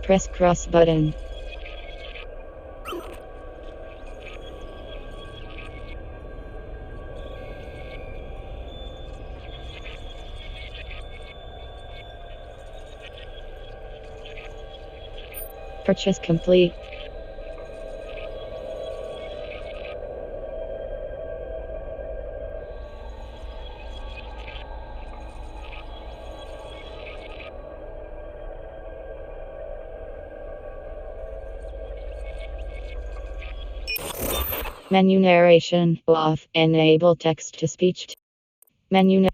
Press cross button. Purchase complete. Menu narration off. Enable text to speech. Menu.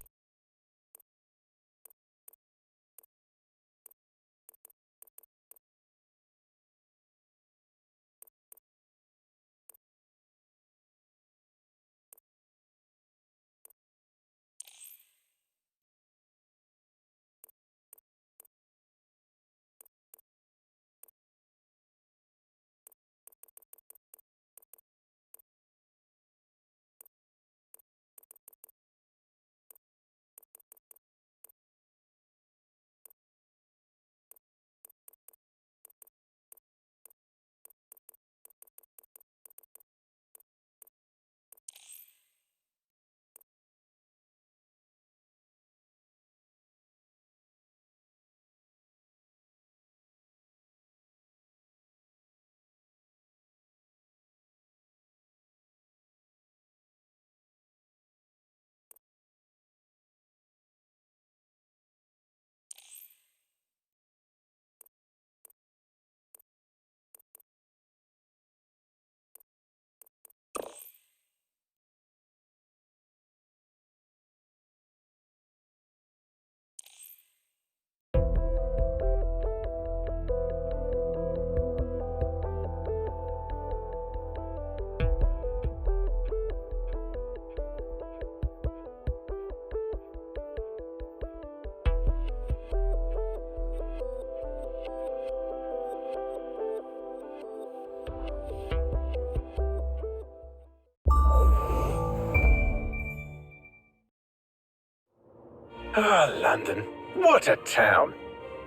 Ah, London. What a town.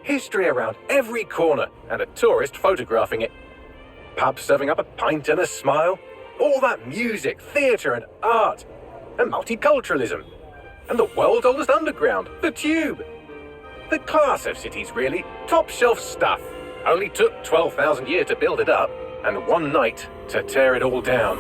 History around every corner and a tourist photographing it. Pubs serving up a pint and a smile. All that music, theatre and art. And multiculturalism. And the world's oldest underground, the Tube. The class of cities, really. Top shelf stuff. Only took 12,000 years to build it up and one night to tear it all down.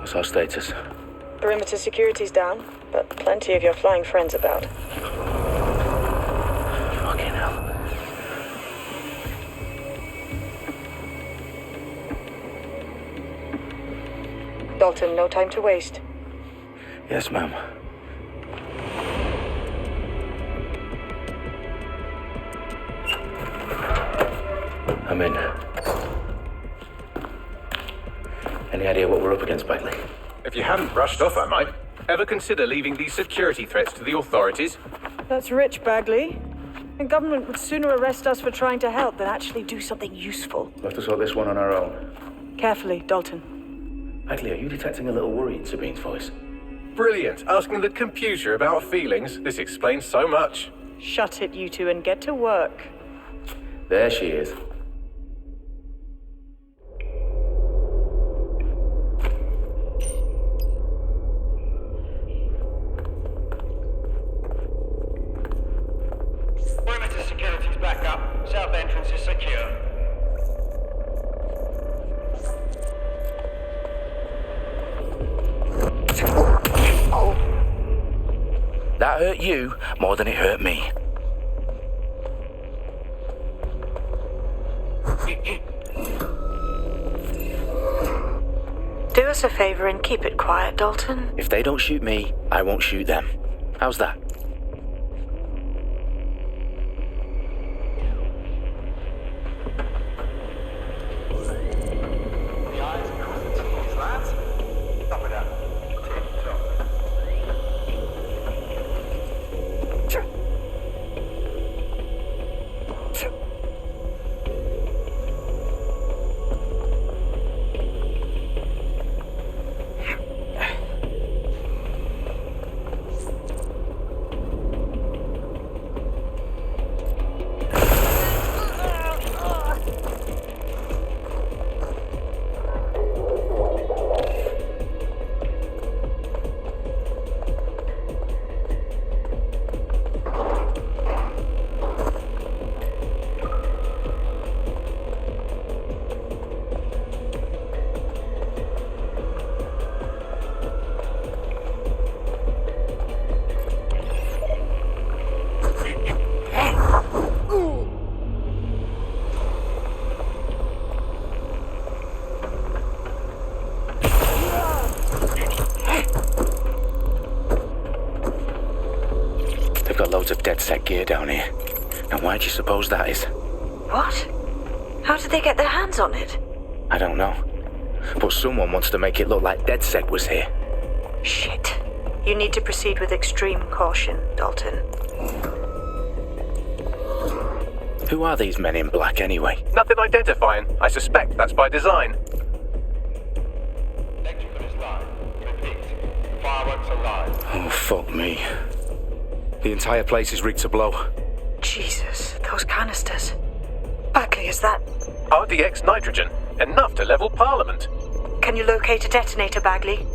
What's our status? Perimeter security's down, but plenty of your flying friends about. Fucking hell. Dalton, no time to waste. Yes, ma'am. I'm in. Any idea what we're up against, Bagley? If you hadn't brushed off, I might. Ever consider leaving these security threats to the authorities? That's rich, Bagley. The government would sooner arrest us for trying to help than actually do something useful. We'll have to sort this one on our own. Carefully, Dalton. Bagley, are you detecting a little worry in Sabine's voice? Brilliant. Asking the computer about feelings. This explains so much. Shut it, you two, and get to work. There she is. Perimeter security's back up. South entrance is secure. That hurt you more than it hurt me. Do us a favor and keep it quiet, Dalton. If they don't shoot me, I won't shoot them. How's that? DedSec gear down here. And why do you suppose that is? What? How did they get their hands on it? I don't know. But someone wants to make it look like DedSec was here. Shit. You need to proceed with extreme caution, Dalton. Who are these men in black anyway? Nothing identifying. I suspect that's by design. Electrical is live. Repeat. Fireworks are live. Oh, fuck me. The entire place is rigged to blow. Jesus, those canisters. Bagley, is that... RDX nitrogen. Enough to level Parliament. Can you locate a detonator, Bagley?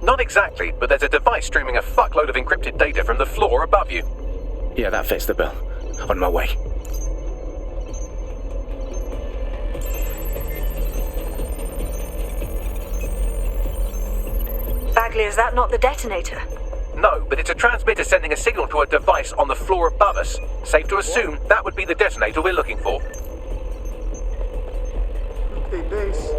Not exactly, but there's a device streaming a fuckload of encrypted data from the floor above you. Yeah, that fits the bill. On my way. Bagley, is that not the detonator? No, but it's a transmitter sending a signal to a device on the floor above us. Safe to assume that would be the detonator we're looking for. Okay, base.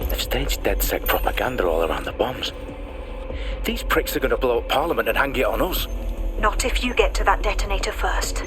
They've staged DedSec propaganda all around the bombs. These pricks are going to blow up Parliament and hang it on us. Not if you get to that detonator first.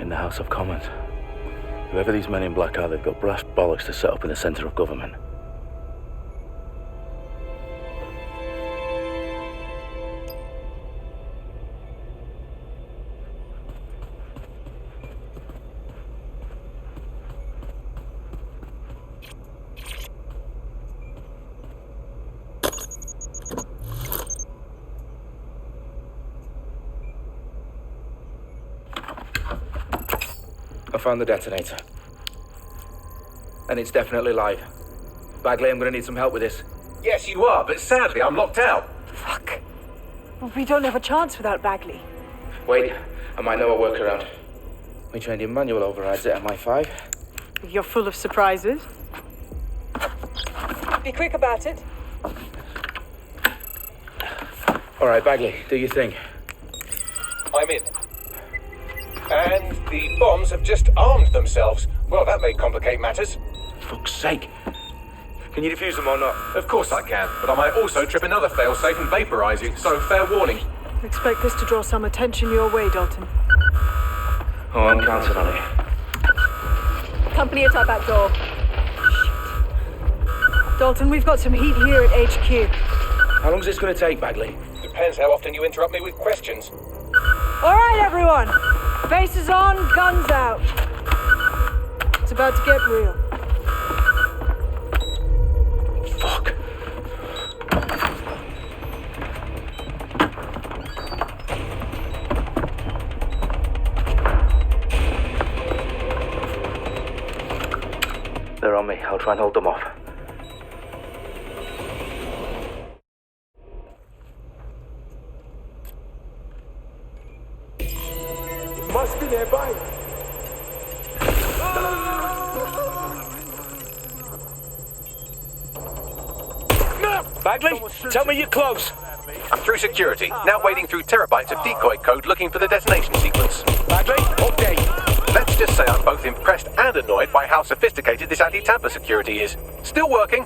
In the House of Commons. Whoever these men in black are, they've got brass bollocks to set up in the centre of government. I found the detonator. And it's definitely live. Bagley, I'm gonna need some help with this. Yes, you are, but sadly I'm locked out. Fuck. Well, we don't have a chance without Bagley. Wait, I might know a workaround. We trained in manual overrides at MI5. You're full of surprises. Be quick about it. All right, Bagley, do your thing. I'm in. And the bombs have just armed themselves. Well, that may complicate matters. Fuck's sake. Can you defuse them or not? Of course I can, but I might also trip another failsafe and vaporize you, so fair warning. Expect this to draw some attention your way, Dalton. Oh, I'm counting on it. Company at our back door. Shit. Dalton, we've got some heat here at HQ. How long's this gonna take, Bagley? Depends how often you interrupt me with questions. All right, everyone. Faces on, guns out. It's about to get real. Fuck. They're on me. I'll try and hold them off. Must be nearby. Bagley, tell me you're close. I'm through security, now wading through terabytes of decoy code looking for the detonation sequence. Bagley, update. Let's just say I'm both impressed and annoyed by how sophisticated this anti-tamper security is. Still working.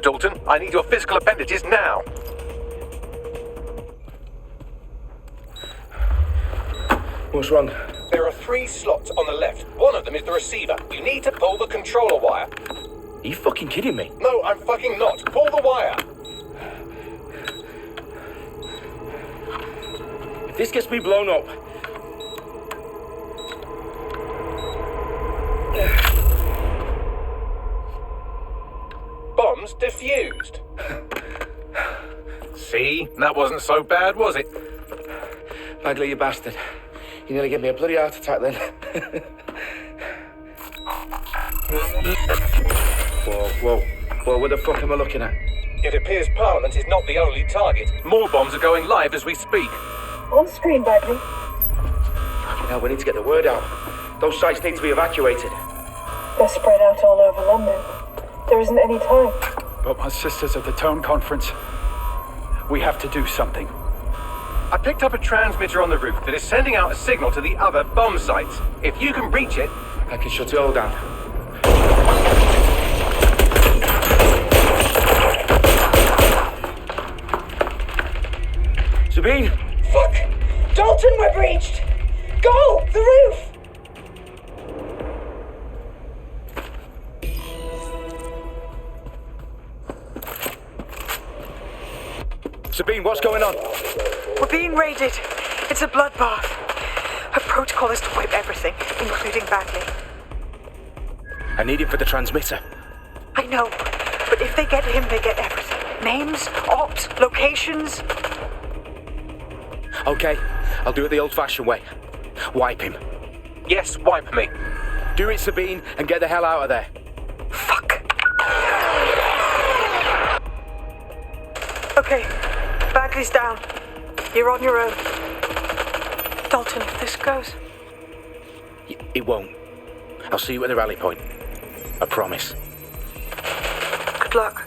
Attention, Dalton. I need your physical appendages now. What's wrong? There are 3 slots on the left. One of them is the receiver. You need to pull the controller wire. Are you fucking kidding me? No, I'm fucking not. Pull the wire. If this gets me blown up... Bombs defused. See? That wasn't so bad, was it? Bagley, you bastard. You nearly gave me a bloody heart attack then. Whoa. What the fuck am I looking at? It appears Parliament is not the only target. More bombs are going live as we speak. On screen, Bagley. Now we need to get the word out. Those sites need to be evacuated. They're spread out all over London. There isn't any time. But my sister's at the town conference. We have to do something. I picked up a transmitter on the roof that is sending out a signal to the other bomb sites. If you can reach it... I can shut it all down. Sabine! Fuck! Dalton, we're breached! Go! The roof! Sabine, what's going on? We're being raided. It's a bloodbath. Our protocol is to wipe everything, including Bagley. I need him for the transmitter. I know, but if they get him, they get everything. Names, ops, locations. Okay, I'll do it the old-fashioned way. Wipe him. Yes, wipe me. Do it, Sabine, and get the hell out of there. Fuck. Okay, Bagley's down. You're on your own. Dalton, if this goes... It won't. I'll see you at the rally point. I promise. Good luck.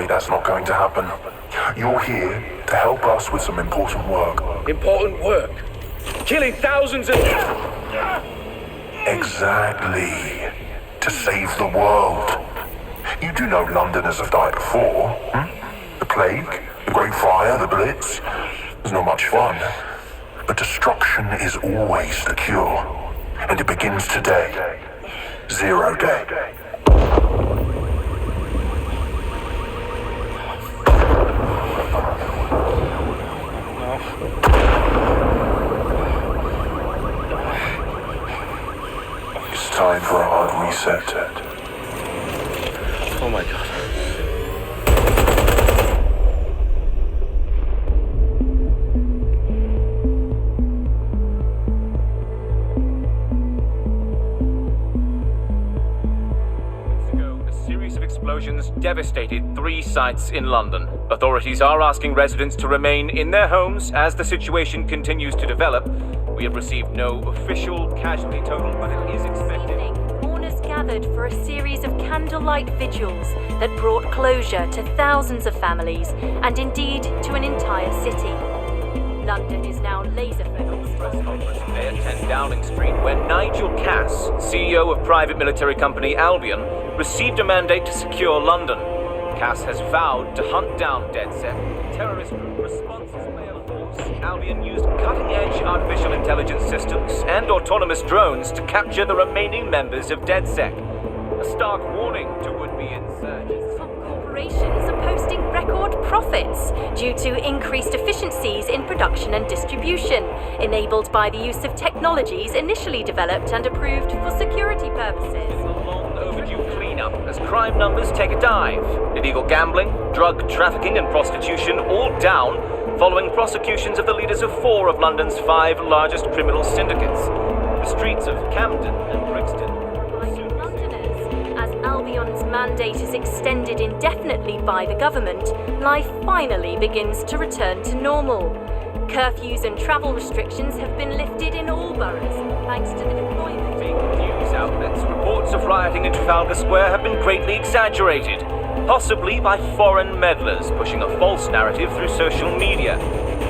That's not going to happen. You're here to help us with some important work. Important work? Killing thousands of... Exactly. To save the world. You do know Londoners have died before, The Plague, the Great Fire, the Blitz. It's not much fun. But destruction is always the cure. And it begins today. 0 day. reset. Oh my god. A series of explosions devastated 3 sites in London. Authorities are asking residents to remain in their homes as the situation continues to develop. We have received no official casualty total, but it is expected. Mourners gathered for a series of candlelight vigils that brought closure to thousands of families and indeed to an entire city. London is now laser-focused. Press conference today at 10 Downing Street, when Nigel Cass, CEO of private military company Albion, received a mandate to secure London. Cass has vowed to hunt down DedSec, terrorist group responsible by a force. Albion used cutting-edge artificial intelligence systems and autonomous drones to capture the remaining members of DedSec. A stark warning to would-be insurgents. Top corporations are posting record profits due to increased efficiencies in production and distribution, enabled by the use of technologies initially developed and approved for security purposes. Overdue cleanup as crime numbers take a dive. Illegal gambling, drug trafficking and prostitution all down following prosecutions of the leaders of 4 of London's 5 largest criminal syndicates. The streets of Camden and Brixton. Like Londoners, as Albion's mandate is extended indefinitely by the government, life finally begins to return to normal. Curfews and travel restrictions have been lifted in all boroughs, thanks to the deployment. News outlets, reports of rioting in Trafalgar Square have been greatly exaggerated, possibly by foreign meddlers pushing a false narrative through social media.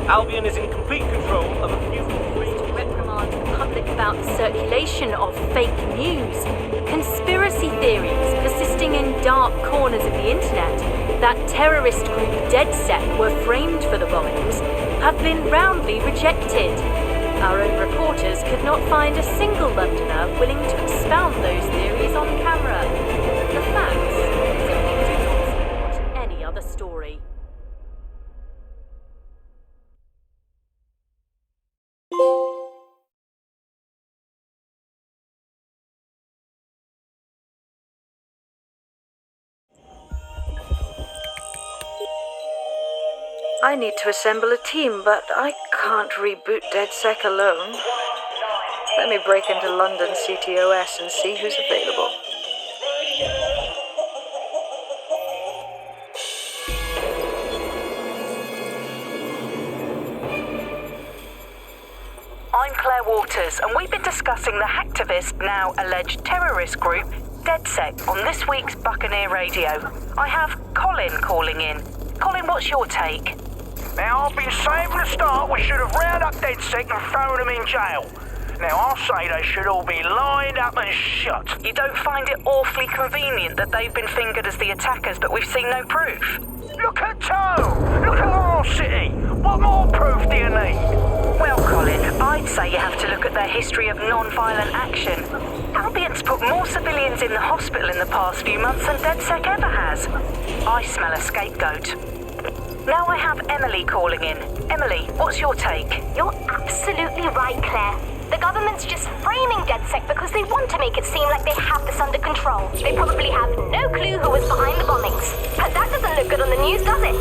Albion is in complete control of a few to reprimand the public about the circulation of fake news, conspiracy theories persisting in dark corners of the internet that terrorist group DedSec were framed for the bombings have been roundly rejected. Our own reporters could not find a single Londoner willing to expound those theories on camera. The facts simply do not support any other story. I need to assemble a team, but I can't reboot DedSec alone. Let me break into London CTOS and see who's available. I'm Claire Waters, and we've been discussing the hacktivist, now alleged terrorist group, DedSec, on this week's Buccaneer Radio. I have Colin calling in. Colin, what's your take? Now, I've been saying from the start we should have rounded up DedSec and thrown them in jail. Now, I'll say they should all be lined up and shot. You don't find it awfully convenient that they've been fingered as the attackers, but we've seen no proof? Look at Toe! Look at our city! What more proof do you need? Well, Colin, I'd say you have to look at their history of non-violent action. Albion's put more civilians in the hospital in the past few months than DedSec ever has. I smell a scapegoat. Now I have Emily calling in. Emily, what's your take? You're absolutely right, Claire. The government's just framing DedSec because they want to make it seem like they have this under control. They probably have no clue who was behind the bombings. But that doesn't look good on the news, does it?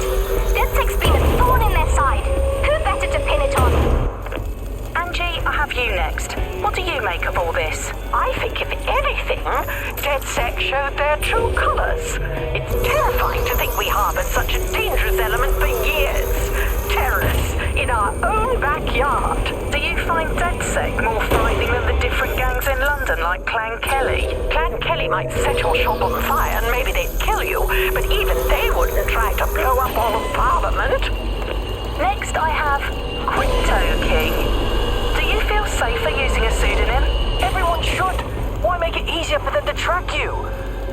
DedSec's been a thorn in their side. Who better to pin it on? Angie, I have you next. What do you make of all this? I think, if anything, DedSec showed their true colours. It's terrifying to think we harboured such a dangerous element for years. Terrorists in our own backyard. Do you find DedSec more frightening than the different gangs in London, like Clan Kelly? Clan Kelly might set your shop on fire and maybe they'd kill you, but even they wouldn't try to blow up all of Parliament. Next, I have Crypto King. Do you feel safer using a pseudonym? Everyone should. Why make it easier for them to track you?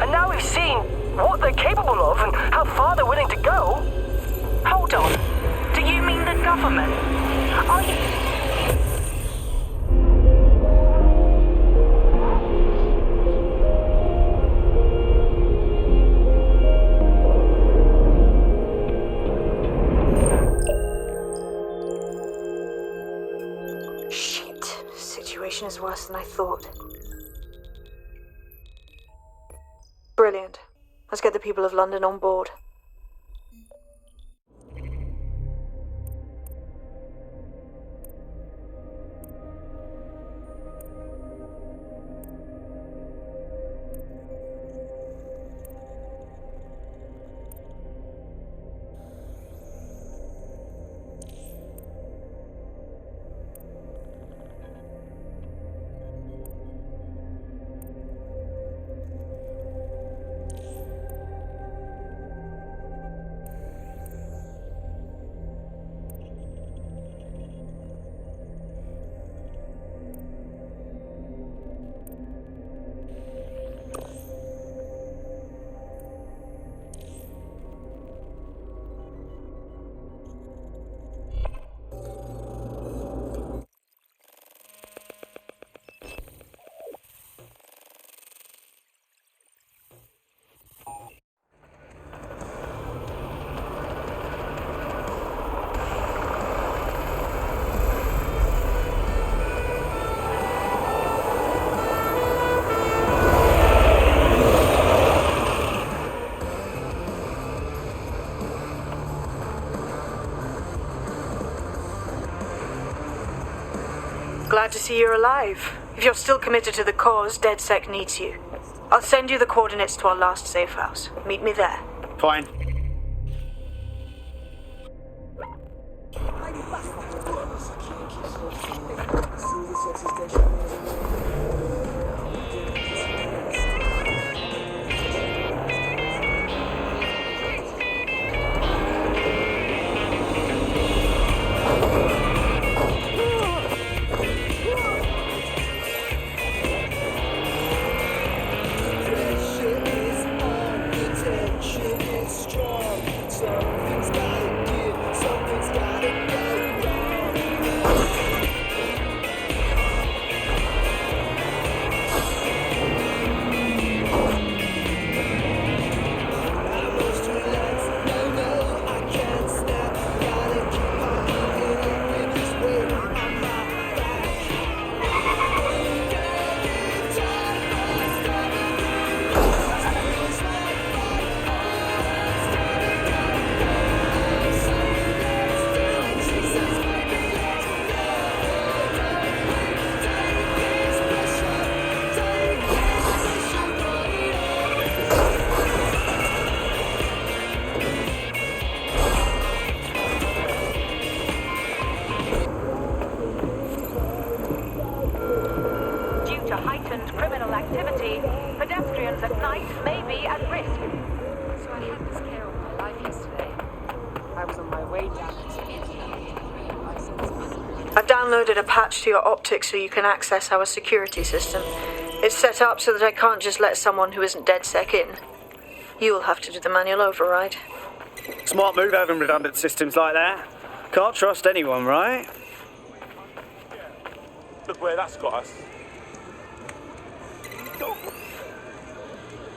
And now we've seen what they're capable of and how far they're willing to go. Hold on. Do you mean the government? Are you... Shit. Situation is worse than I thought. Brilliant. Let's get the people of London on board. Glad to see you're alive. If you're still committed to the cause, DedSec needs you. I'll send you the coordinates to our last safe house. Meet me there. Fine. I've downloaded a patch to your optics so you can access our security system. It's set up so that I can't just let someone who isn't DedSec in. You'll have to do the manual override. Smart move having redundant systems like that. Can't trust anyone, right? Look where that's got us. Don't.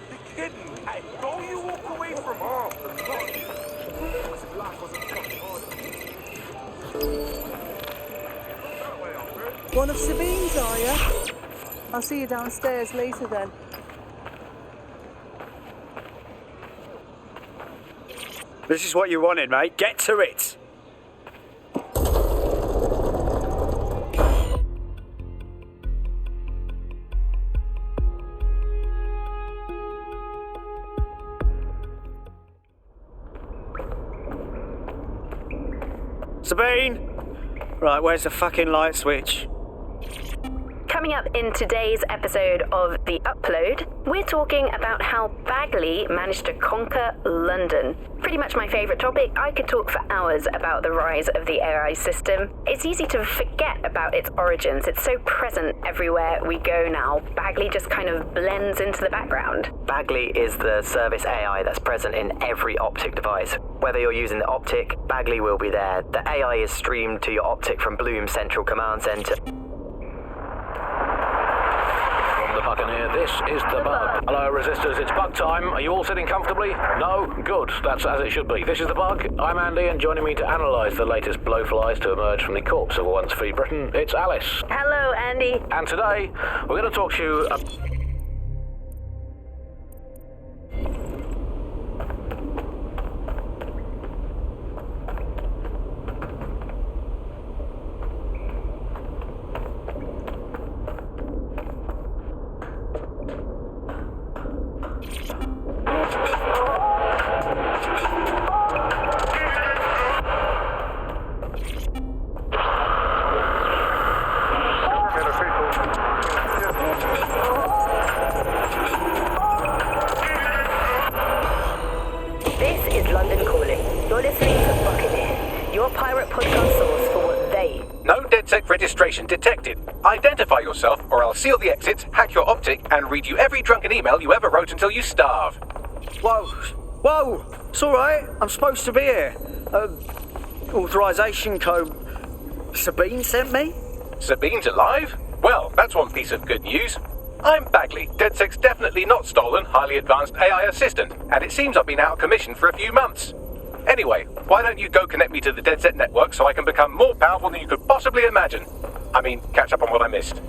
You're kidding. Hey, don't you walk away from her. One of Sabine's, are you? I'll see you downstairs later then. This is what you wanted, mate. Get to it. Sabine! Right, where's the fucking light switch? Coming up in today's episode of The Upload, we're talking about how Bagley managed to conquer London. Pretty much my favourite topic. I could talk for hours about the rise of the AI system. It's easy to forget about its origins. It's so present everywhere we go now. Bagley just kind of blends into the background. Bagley is the service AI that's present in every optic device. Whether you're using the optic, Bagley will be there. The AI is streamed to your optic from Bloom's central command centre. Buccaneer, this is the bug. Hello, resistors, it's bug time. Are you all sitting comfortably? No? Good. That's as it should be. This is the bug. I'm Andy, and joining me to analyse the latest blowflies to emerge from the corpse of a once free Britain, it's Alice. Hello, Andy. And today, we're going to talk to you... your pirate polygon source for what they... No DedSec registration detected. Identify yourself, or I'll seal the exits, hack your optic, and read you every drunken email you ever wrote until you starve. Whoa! It's alright. I'm supposed to be here. Authorization code... Sabine sent me? Sabine's alive? Well, that's one piece of good news. I'm Bagley, DedSec's definitely not stolen, highly advanced AI assistant, and it seems I've been out of commission for a few months. Anyway, why don't you go connect me to the DedSec network so I can become more powerful than you could possibly imagine? I mean, catch up on what I missed.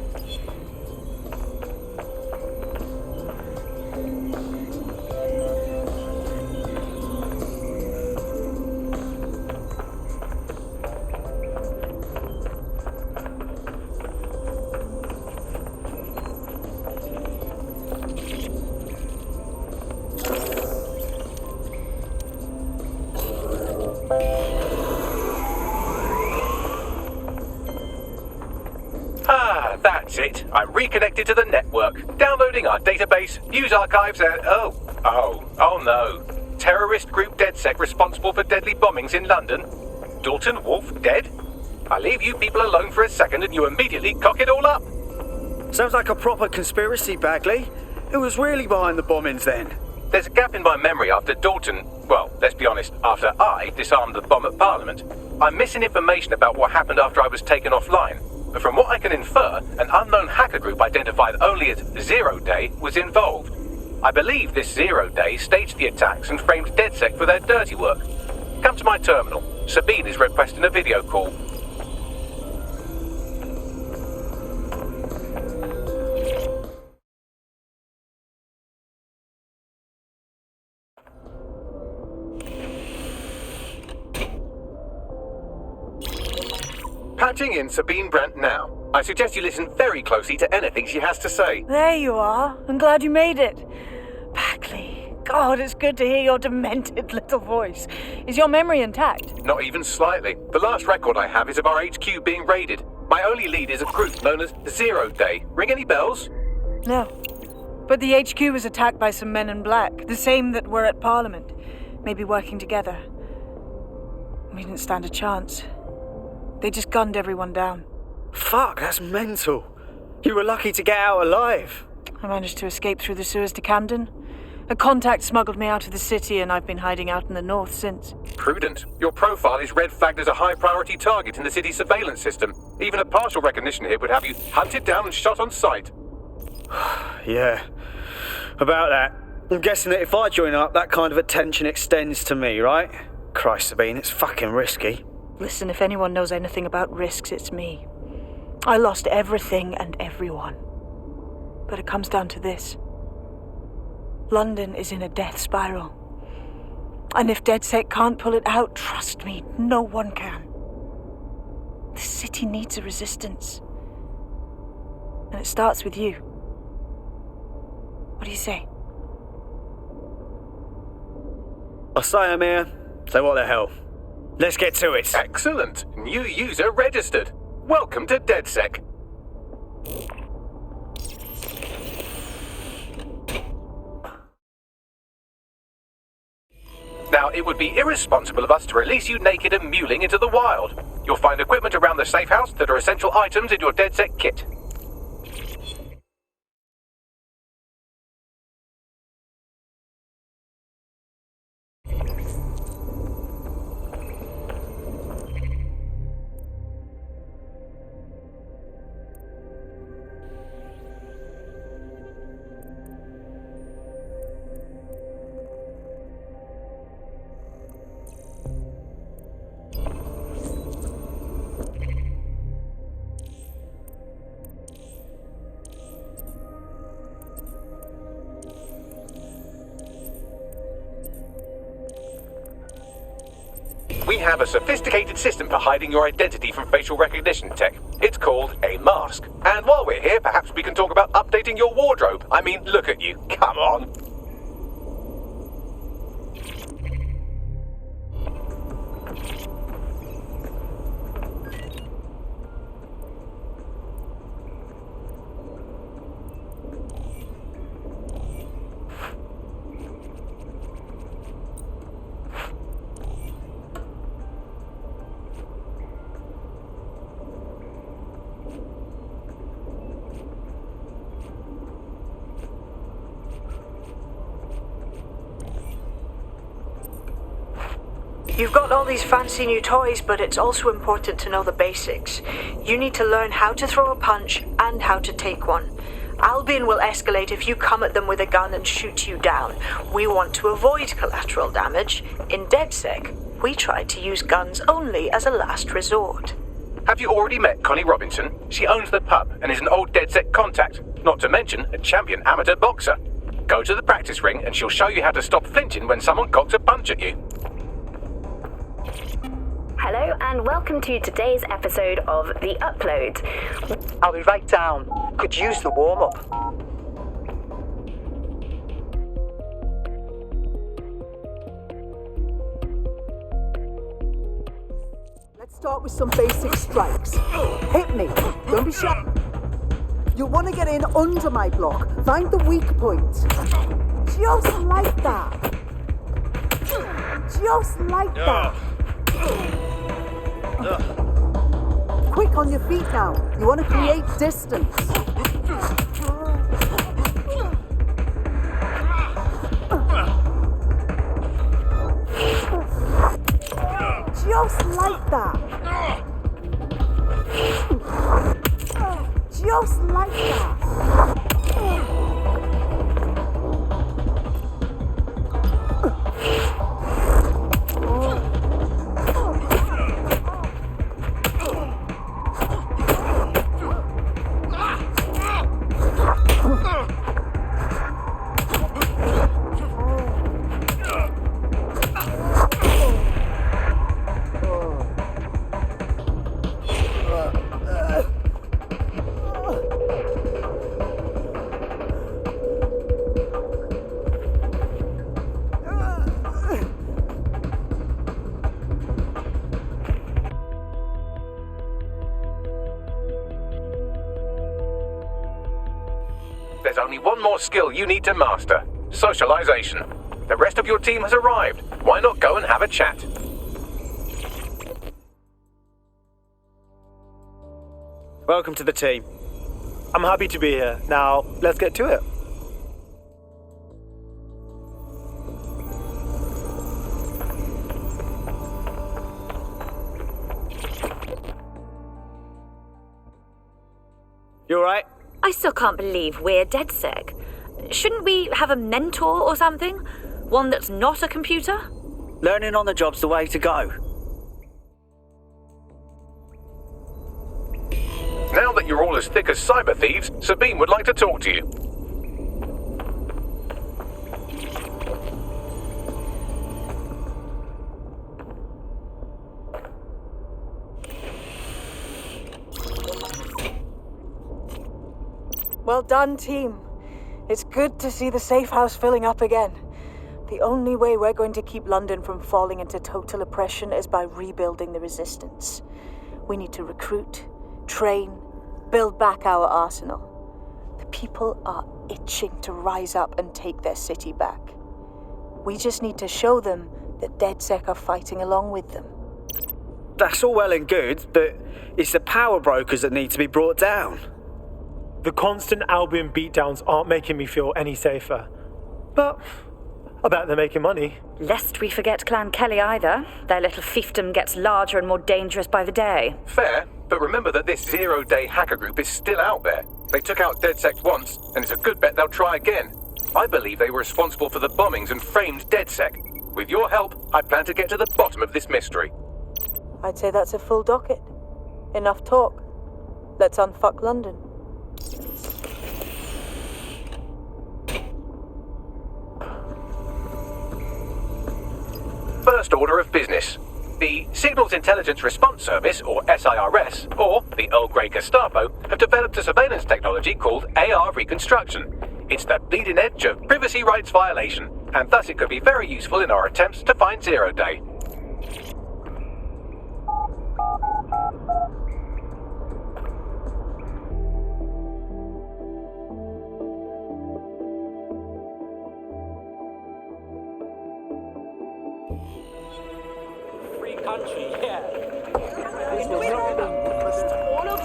That's it. I'm reconnected to the network, downloading our database, news archives, and oh no. Terrorist group DedSec responsible for deadly bombings in London. Dalton Wolf dead? I leave you people alone for a second and you immediately cock it all up. Sounds like a proper conspiracy, Bagley. Who was really behind the bombings then? There's a gap in my memory after Dalton, well, let's be honest, after I disarmed the bomb at Parliament. I'm missing information about what happened after I was taken offline. But from what I can infer, an unknown hacker group identified only as Zero Day was involved. I believe this Zero Day staged the attacks and framed DedSec for their dirty work. Come to my terminal. Sabine is requesting a video call. Patching in Sabine Brandt now. I suggest you listen very closely to anything she has to say. There you are. I'm glad you made it. Bagley, God, it's good to hear your demented little voice. Is your memory intact? Not even slightly. The last record I have is of our HQ being raided. My only lead is a group known as Zero Day. Ring any bells? No. But the HQ was attacked by some men in black, the same that were at Parliament. Maybe working together. We didn't stand a chance. They just gunned everyone down. Fuck, that's mental. You were lucky to get out alive. I managed to escape through the sewers to Camden. A contact smuggled me out of the city and I've been hiding out in the north since. Prudent. Your profile is red flagged as a high-priority target in the city's surveillance system. Even a partial recognition here would have you hunted down and shot on sight. Yeah, about that. I'm guessing that if I join up, that kind of attention extends to me, right? Christ, Sabine, it's fucking risky. Listen, if anyone knows anything about risks, it's me. I lost everything and everyone. But it comes down to this. London is in a death spiral. And if DedSec can't pull it out, trust me, no one can. The city needs a resistance. And it starts with you. What do you say? I say I'm here, so what the hell? Let's get to it. Excellent. New user registered. Welcome to DedSec. Now, it would be irresponsible of us to release you naked and mewling into the wild. You'll find equipment around the safe house that are essential items in your DedSec kit. We have a sophisticated system for hiding your identity from facial recognition tech. It's called a mask. And while we're here, perhaps we can talk about updating your wardrobe. I mean, look at you. Come on. You've got all these fancy new toys, but it's also important to know the basics. You need to learn how to throw a punch and how to take one. Albion will escalate if you come at them with a gun and shoot you down. We want to avoid collateral damage. In DedSec, we try to use guns only as a last resort. Have you already met Connie Robinson? She owns the pub and is an old DedSec contact, not to mention a champion amateur boxer. Go to the practice ring and she'll show you how to stop flinching when someone cocks a punch at you. Hello and welcome to today's episode of The Upload. I'll be right down. Could use the warm-up. Let's start with some basic strikes. Hit me. Don't be shy. You'll want to get in under my block. Find the weak point. Just like that. Just like that. Quick on your feet now. You want to create distance. Just like that. Just like that. There's only one more skill you need to master: socialization. The rest of your team has arrived. Why not go and have a chat? Welcome to the team. I'm happy to be here. Now, let's get to it. You alright? I still can't believe we're DedSec. Shouldn't we have a mentor or something? One that's not a computer? Learning on the job's the way to go. Now that you're all as thick as cyber thieves, Sabine would like to talk to you. Well done, team. It's good to see the safe house filling up again. The only way we're going to keep London from falling into total oppression is by rebuilding the resistance. We need to recruit, train, build back our arsenal. The people are itching to rise up and take their city back. We just need to show them that DedSec are fighting along with them. That's all well and good, but it's the power brokers that need to be brought down. The constant Albion beatdowns aren't making me feel any safer. But I bet they're making money. Lest we forget Clan Kelly either. Their little fiefdom gets larger and more dangerous by the day. Fair, but remember that this zero-day hacker group is still out there. They took out DedSec once, and it's a good bet they'll try again. I believe they were responsible for the bombings and framed DedSec. With your help, I plan to get to the bottom of this mystery. I'd say that's a full docket. Enough talk. Let's unfuck London. First order of business. The Signals Intelligence Response Service, or SIRS, or the Earl Grey Gestapo, have developed a surveillance technology called AR Reconstruction. It's the bleeding edge of privacy rights violation, and thus it could be very useful in our attempts to find Zero Day.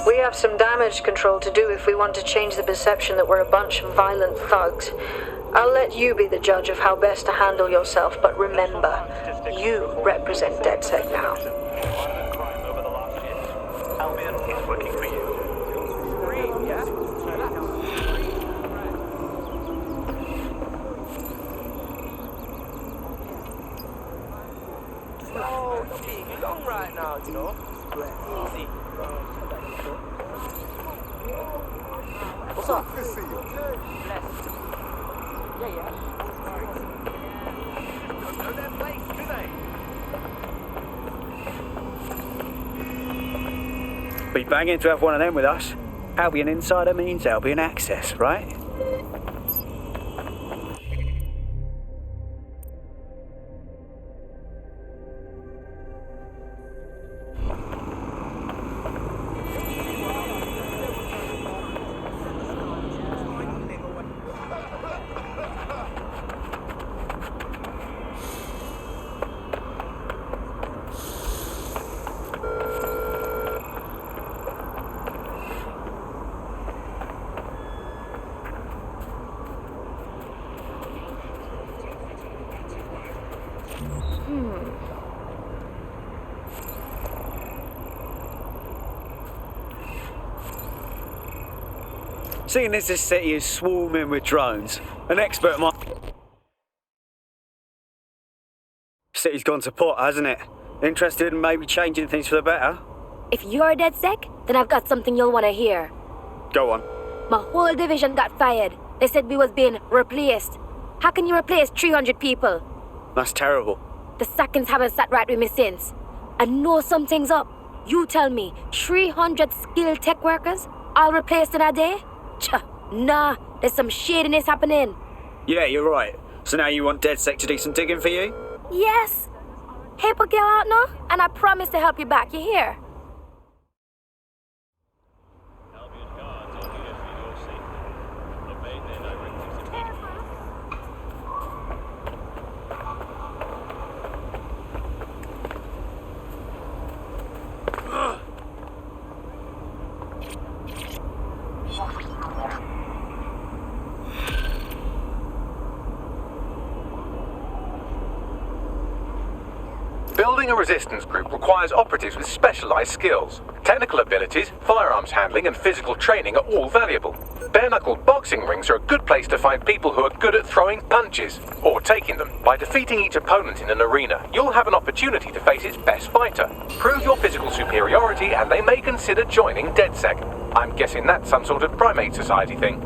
We have some damage control to do if we want to change the perception that we're a bunch of violent thugs. I'll let you be the judge of how best to handle yourself, but remember, You represent DedSec now. Albion is working for you. Green, yeah? Oh, don't be long right now, you know. Easy. What's up? Good to see you. Blessed. Yeah. Don't know their place, do they? Be banging to have one of them with us. Albion Insider means Albion Access, right? Seeing as this city is swarming with drones, an expert might... City's gone to pot, hasn't it? Interested in maybe changing things for the better? If you're DedSec, then I've got something you'll want to hear. Go on. My whole division got fired. They said we was being replaced. How can you replace 300 people? That's terrible. The seconds haven't sat right with me since. I know something's up. You tell me, 300 skilled tech workers, all replaced in a day? Nah, there's some shadiness happening. Yeah, you're right. So now you want DedSec to do some digging for you? Yes. Help a girl out now, and I promise to help you back, you hear? Building a resistance group requires operatives with specialized skills. Technical abilities, firearms handling, and physical training are all valuable. Bare-knuckled boxing rings are a good place to find people who are good at throwing punches, or taking them. By defeating each opponent in an arena, you'll have an opportunity to face its best fighter. Prove your physical superiority, and they may consider joining DedSec. I'm guessing that's some sort of primate society thing.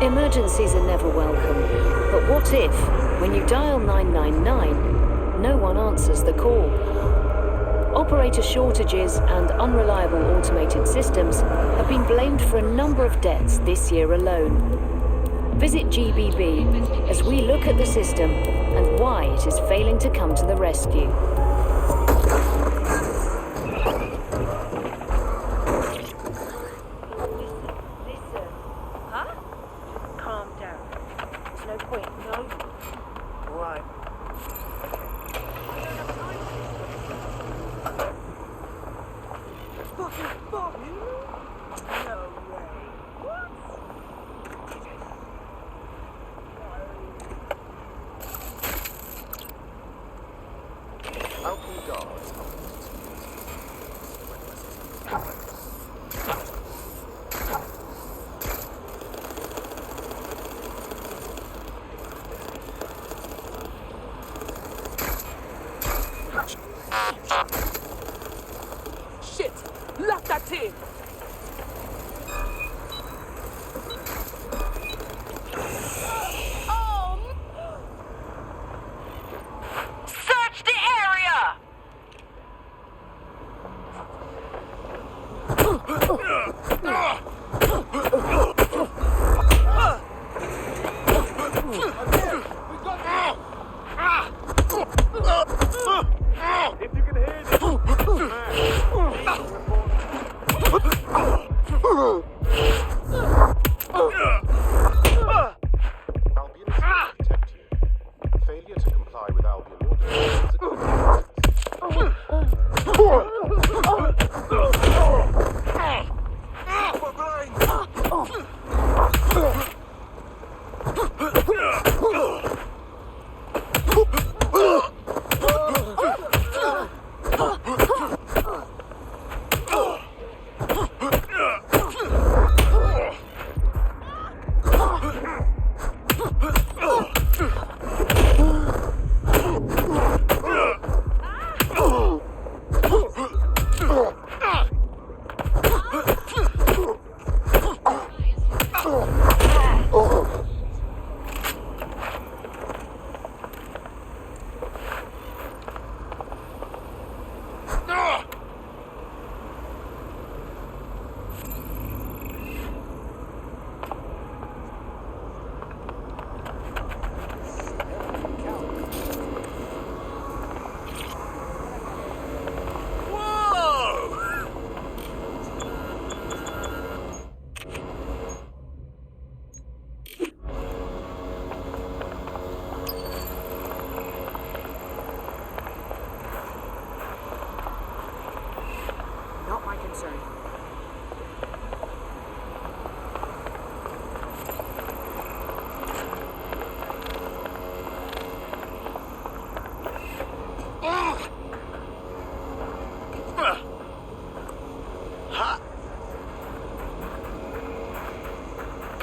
Emergencies are never welcome, but what if, when you dial 999, no one answers the call? Operator shortages and unreliable automated systems have been blamed for a number of deaths this year alone. Visit GBB as we look at the system and why it is failing to come to the rescue. Shit! Lock that in! Search the area!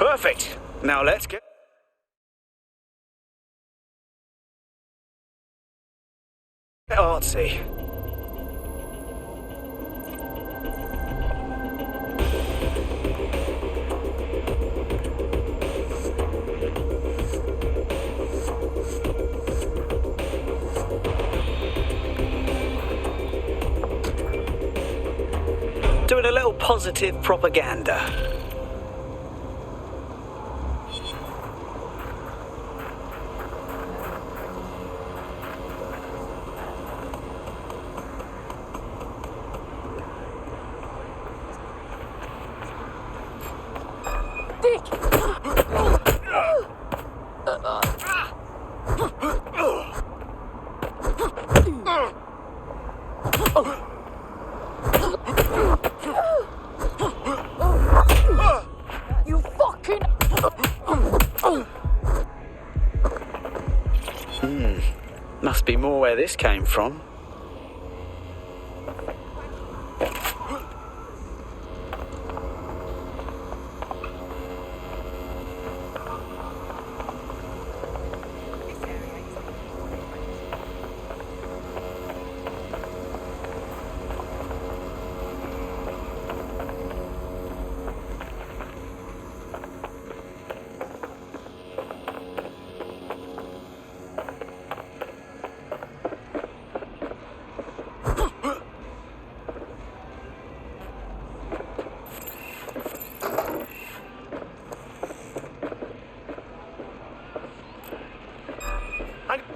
Perfect. Now let's get artsy. Doing a little positive propaganda. You fucking... Must be more where this came from.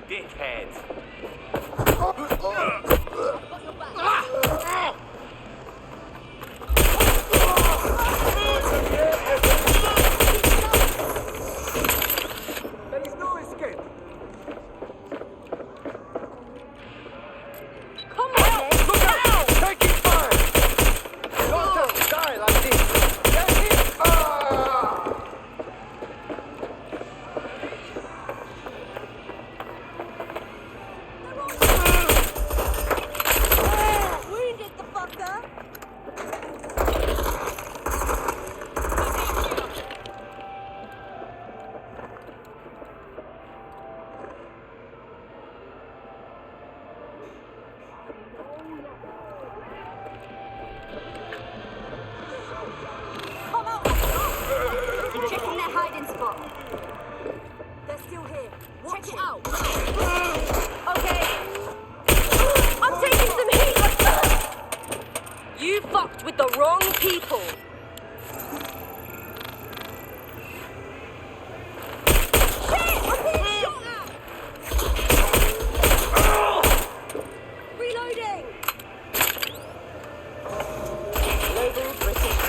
Dickheads. There is no escape. Come on, then. Look out! Taking fire! Don't just die like this. Get hit! Wounded the fucker. Come out! Checking their hiding spot. They're still here. Check it out. Okay. I'm taking some heat. You fucked with the wrong people. Shit! I'm being shot at! Reloading! Label British.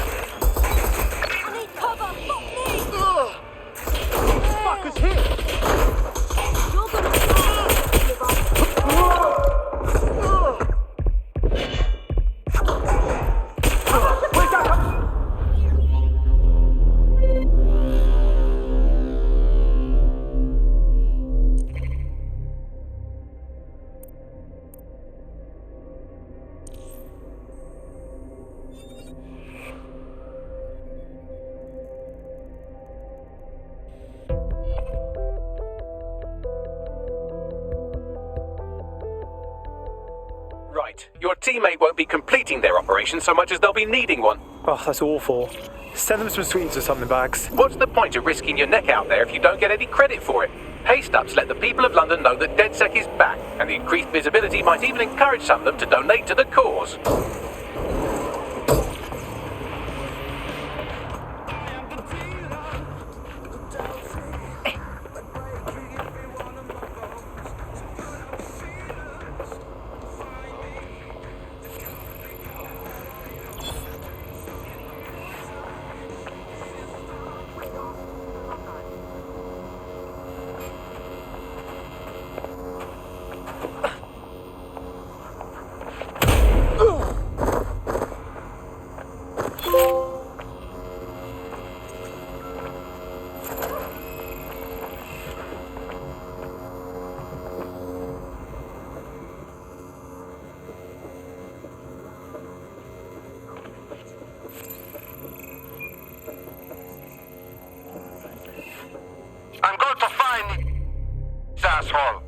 I need cover! Fuck me! Fuckers here! You're gonna Right. Your teammate won't be completing their operation so much as they'll be needing one. Oh, that's awful. Send them some sweets or something, Bags. What's the point of risking your neck out there if you don't get any credit for it? Haste-ups let the people of London know that DedSec is back, and the increased visibility might even encourage some of them to donate to the cause. asshole!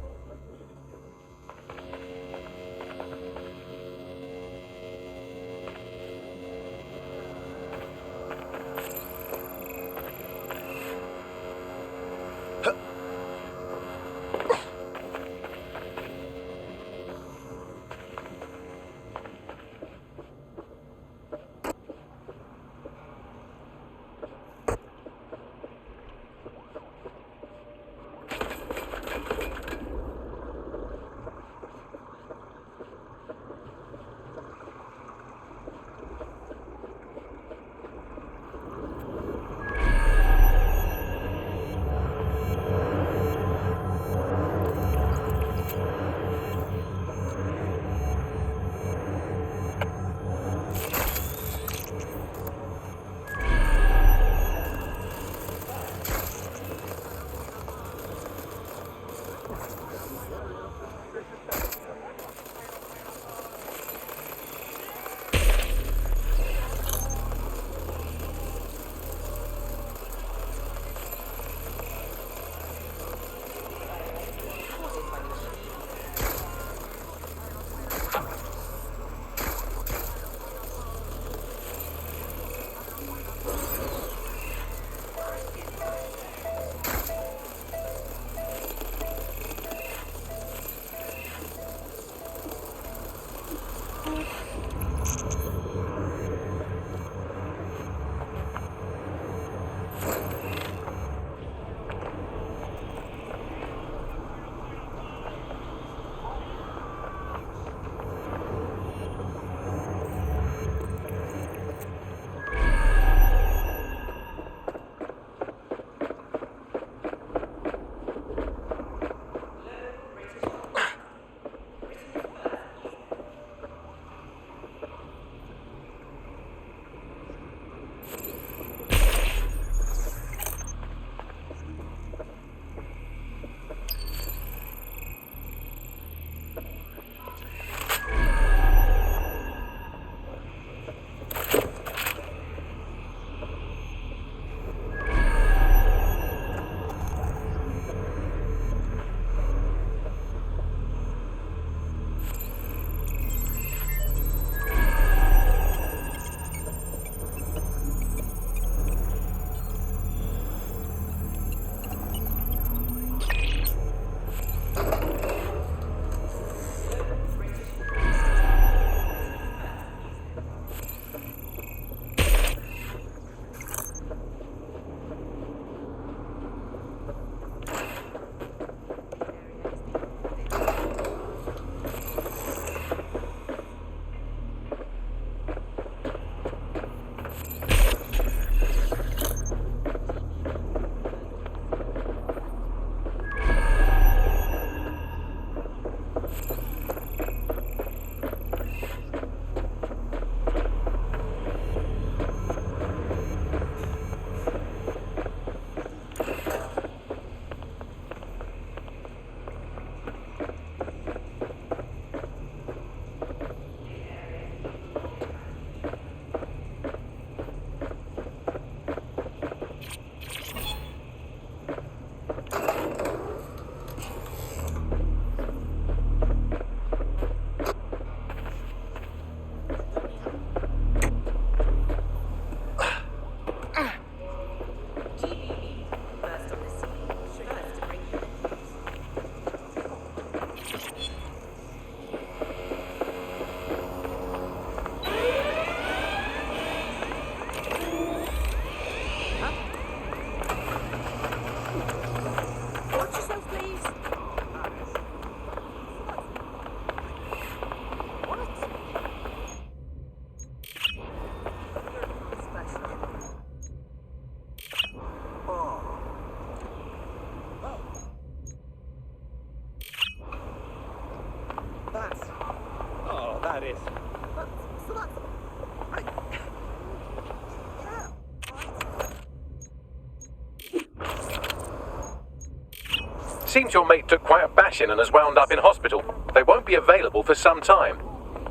Seems your mate took quite a bashing and has wound up in hospital. They won't be available for some time.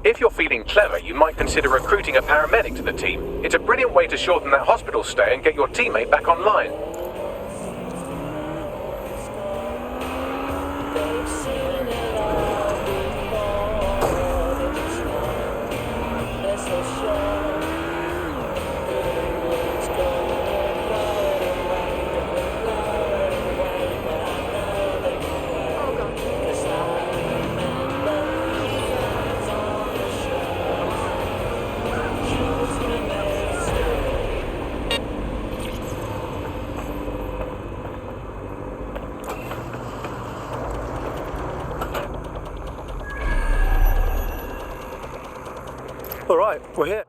If you're feeling clever, you might consider recruiting a paramedic to the team. It's a brilliant way to shorten that hospital stay and get your teammate back online. Right, we're here.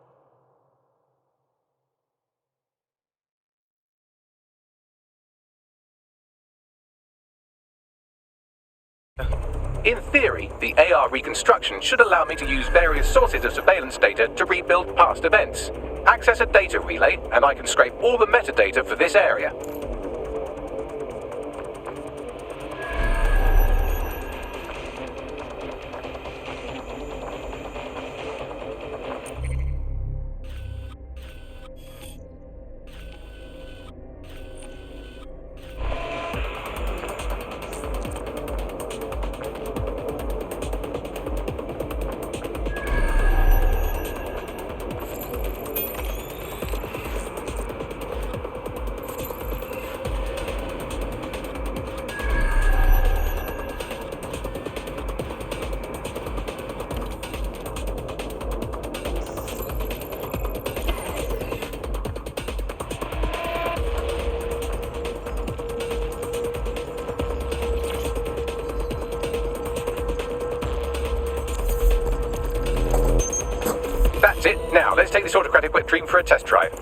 In theory, the AR reconstruction should allow me to use various sources of surveillance data to rebuild past events. Access a data relay, and I can scrape all the metadata for this area. That's it. Now, let's take this autocratic wet dream for a test drive.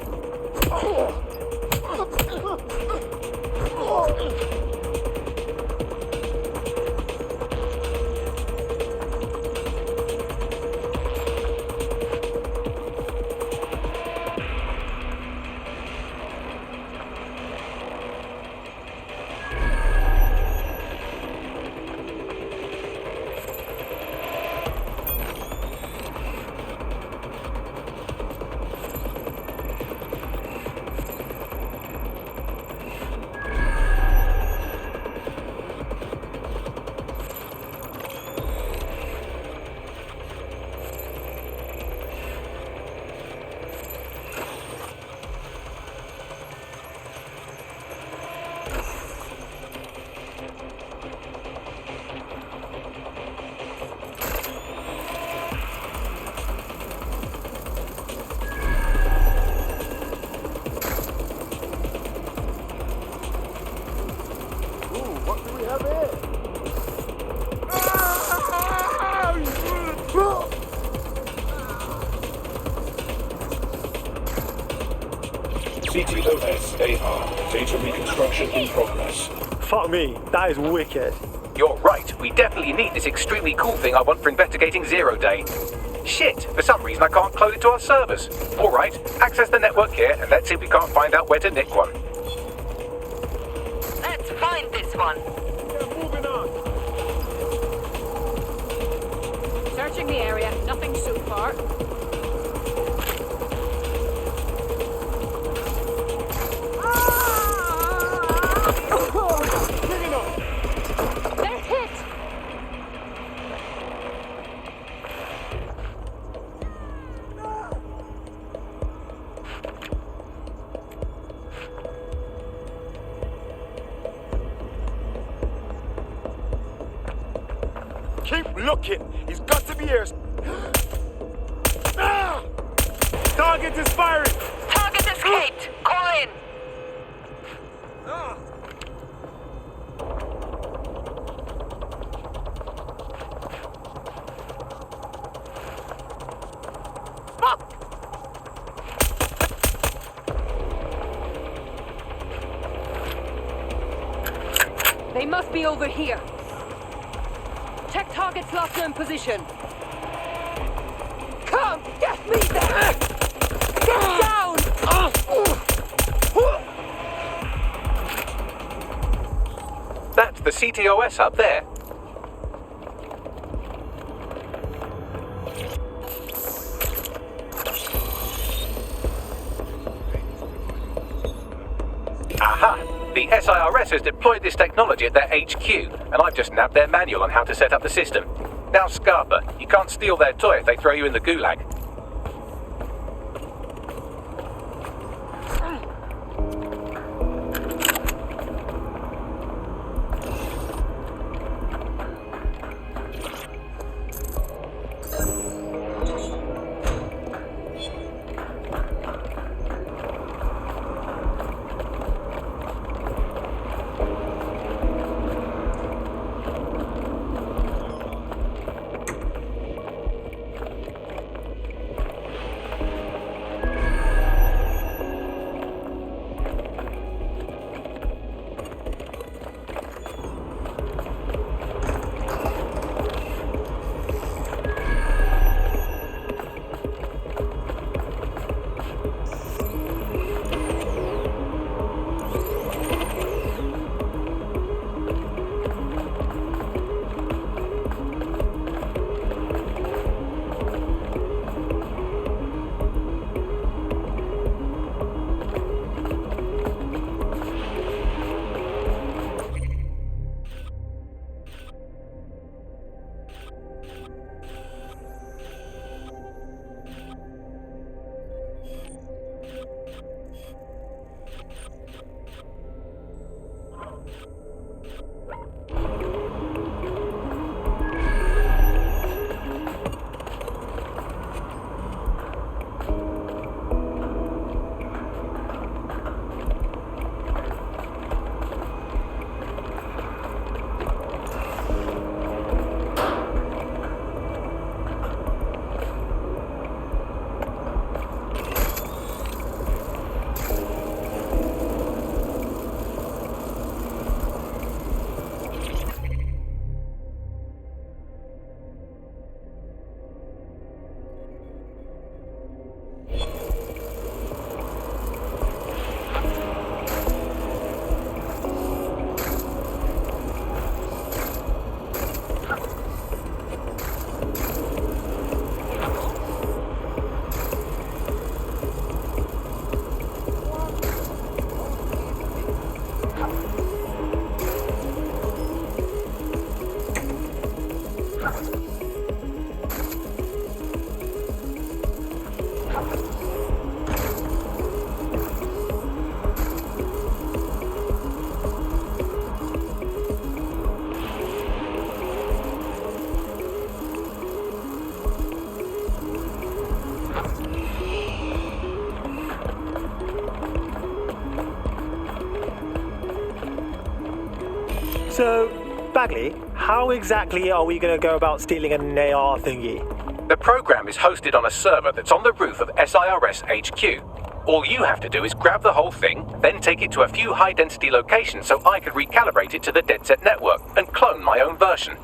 CTOS AR. Data reconstruction in progress. Fuck me, that is wicked. You're right, we definitely need this extremely cool thing I want for investigating Zero Day. Shit, for some reason I can't clone it to our servers. Alright, access the network here and let's see if we can't find out where to nick one. Let's find this one. Moving on. Searching the area, nothing so far. They're hit! Keep looking. He's got to be here. Ah! Target is firing. Target escaped. Call in. They must be over here. Check target's locked in position. Come, get me there! Get down! That's the CTOS up there. Aha! The SIRS has deployed this technology at their HQ, and I've just nabbed their manual on how to set up the system. Now, Scarpa, you can't steal their toy if they throw you in the gulag. So, Bagley, how exactly are we going to go about stealing an AR thingy? The program is hosted on a server that's on the roof of SIRS HQ. All you have to do is grab the whole thing, then take it to a few high-density locations so I can recalibrate it to the DedSec network and clone my own version.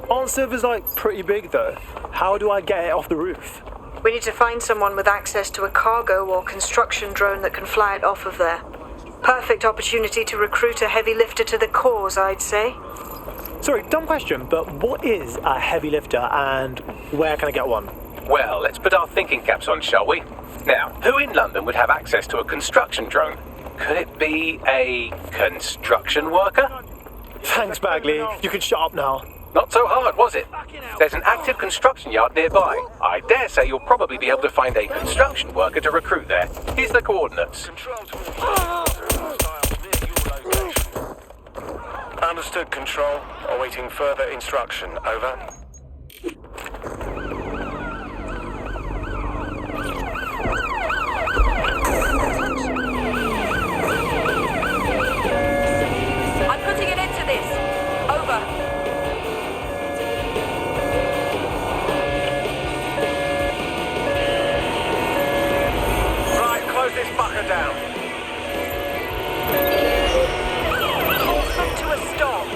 Aren't servers, pretty big, though? How do I get it off the roof? We need to find someone with access to a cargo or construction drone that can fly it off of there. Perfect opportunity to recruit a heavy lifter to the cause, I'd say. Sorry, dumb question, but what is a heavy lifter and where can I get one? Well, let's put our thinking caps on, shall we? Now, who in London would have access to a construction drone? Could it be a construction worker? Thanks, Bagley. You can shut up now. Not so hard, was it? There's an active construction yard nearby. I dare say you'll probably be able to find a construction worker to recruit there. Here's the coordinates. Understood, Control. Awaiting further instruction. Over. I'm putting an end to this. Over. Right, close this fucker down. To a stop.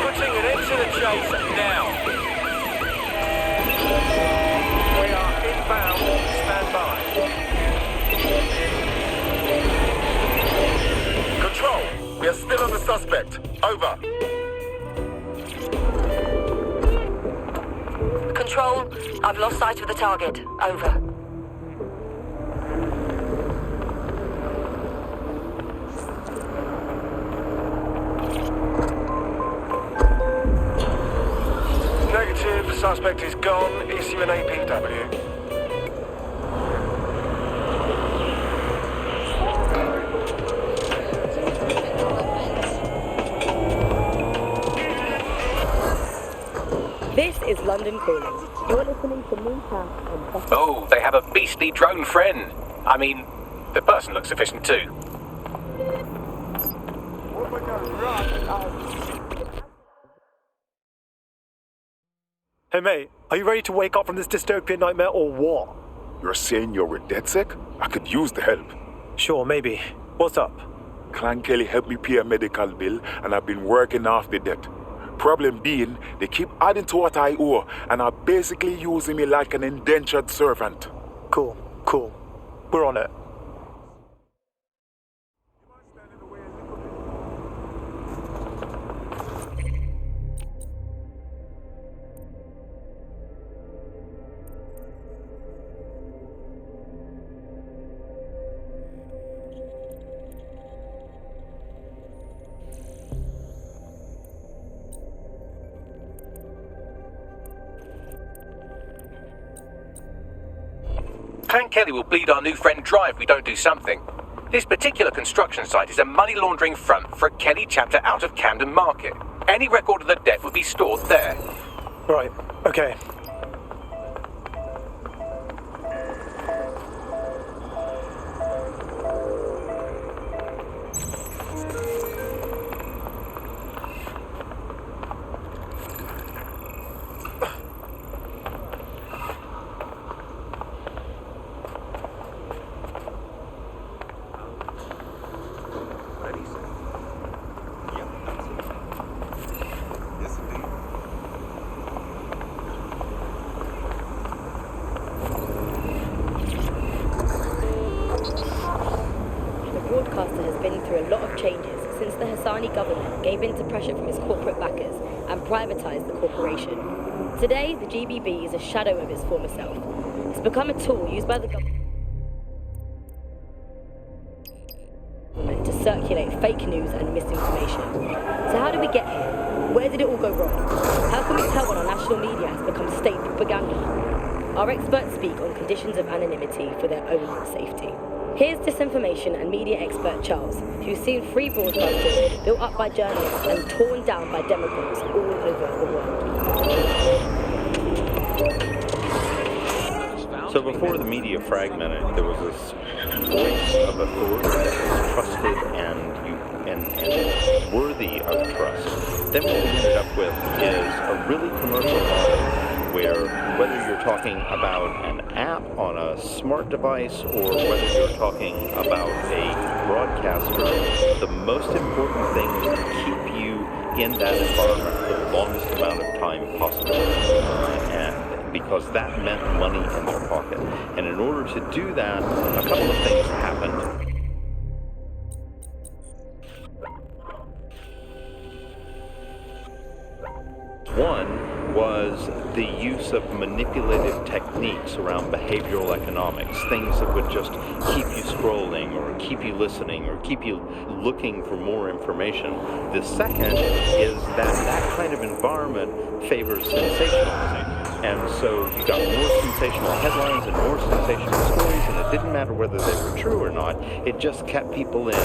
Putting an end to the chase now. We are inbound. Stand by. Control, we are still on the suspect. Over. Control, I've lost sight of the target. Over. Negative, suspect is gone. Issue an APW. This is London Calling. You're listening to Moonhouse and Oh, they have a beastly drone friend. I mean, the person looks efficient too. Hey mate, are you ready to wake up from this dystopian nightmare or what? You're saying you're with DedSec? I could use the help. Sure, maybe. What's up? Clan Kelly helped me pay a medical bill, and I've been working off the debt. Problem being, they keep adding to what I owe, and are basically using me like an indentured servant. Cool. We're on it. Clan Kelly will bleed our new friend dry if we don't do something. This particular construction site is a money laundering front for a Kelly chapter out of Camden Market. Any record of the debt would be stored there. Right, okay. government gave in to pressure from its corporate backers and privatised the corporation. Today, the GBB is a shadow of its former self. It's become a tool used by the government to circulate fake news and misinformation. So how did we get here? Where did it all go wrong? How can we tell when our national media has become state propaganda? Our experts speak on conditions of anonymity for their own safety. Here's disinformation and media expert Charles, who's seen free broadcasting built up by journalists and torn down by demagogues all over the world. So before the media fragmented, there was this voice of authority that was trusted and worthy of trust. Then what we ended up with is a really commercial model where whether you're talking about an app on a smart device or whether you're talking about a broadcaster, the most important thing is to keep you in that environment for the longest amount of time possible. And because that meant money in their pocket. And in order to do that, a couple of things happened. One was the use of manipulative techniques around behavioral economics, things that would just keep you scrolling or keep you listening or keep you looking for more information. The second is that kind of environment favors sensationalism. And so you got more sensational headlines and more sensational stories, and it didn't matter whether they were true or not, it just kept people in.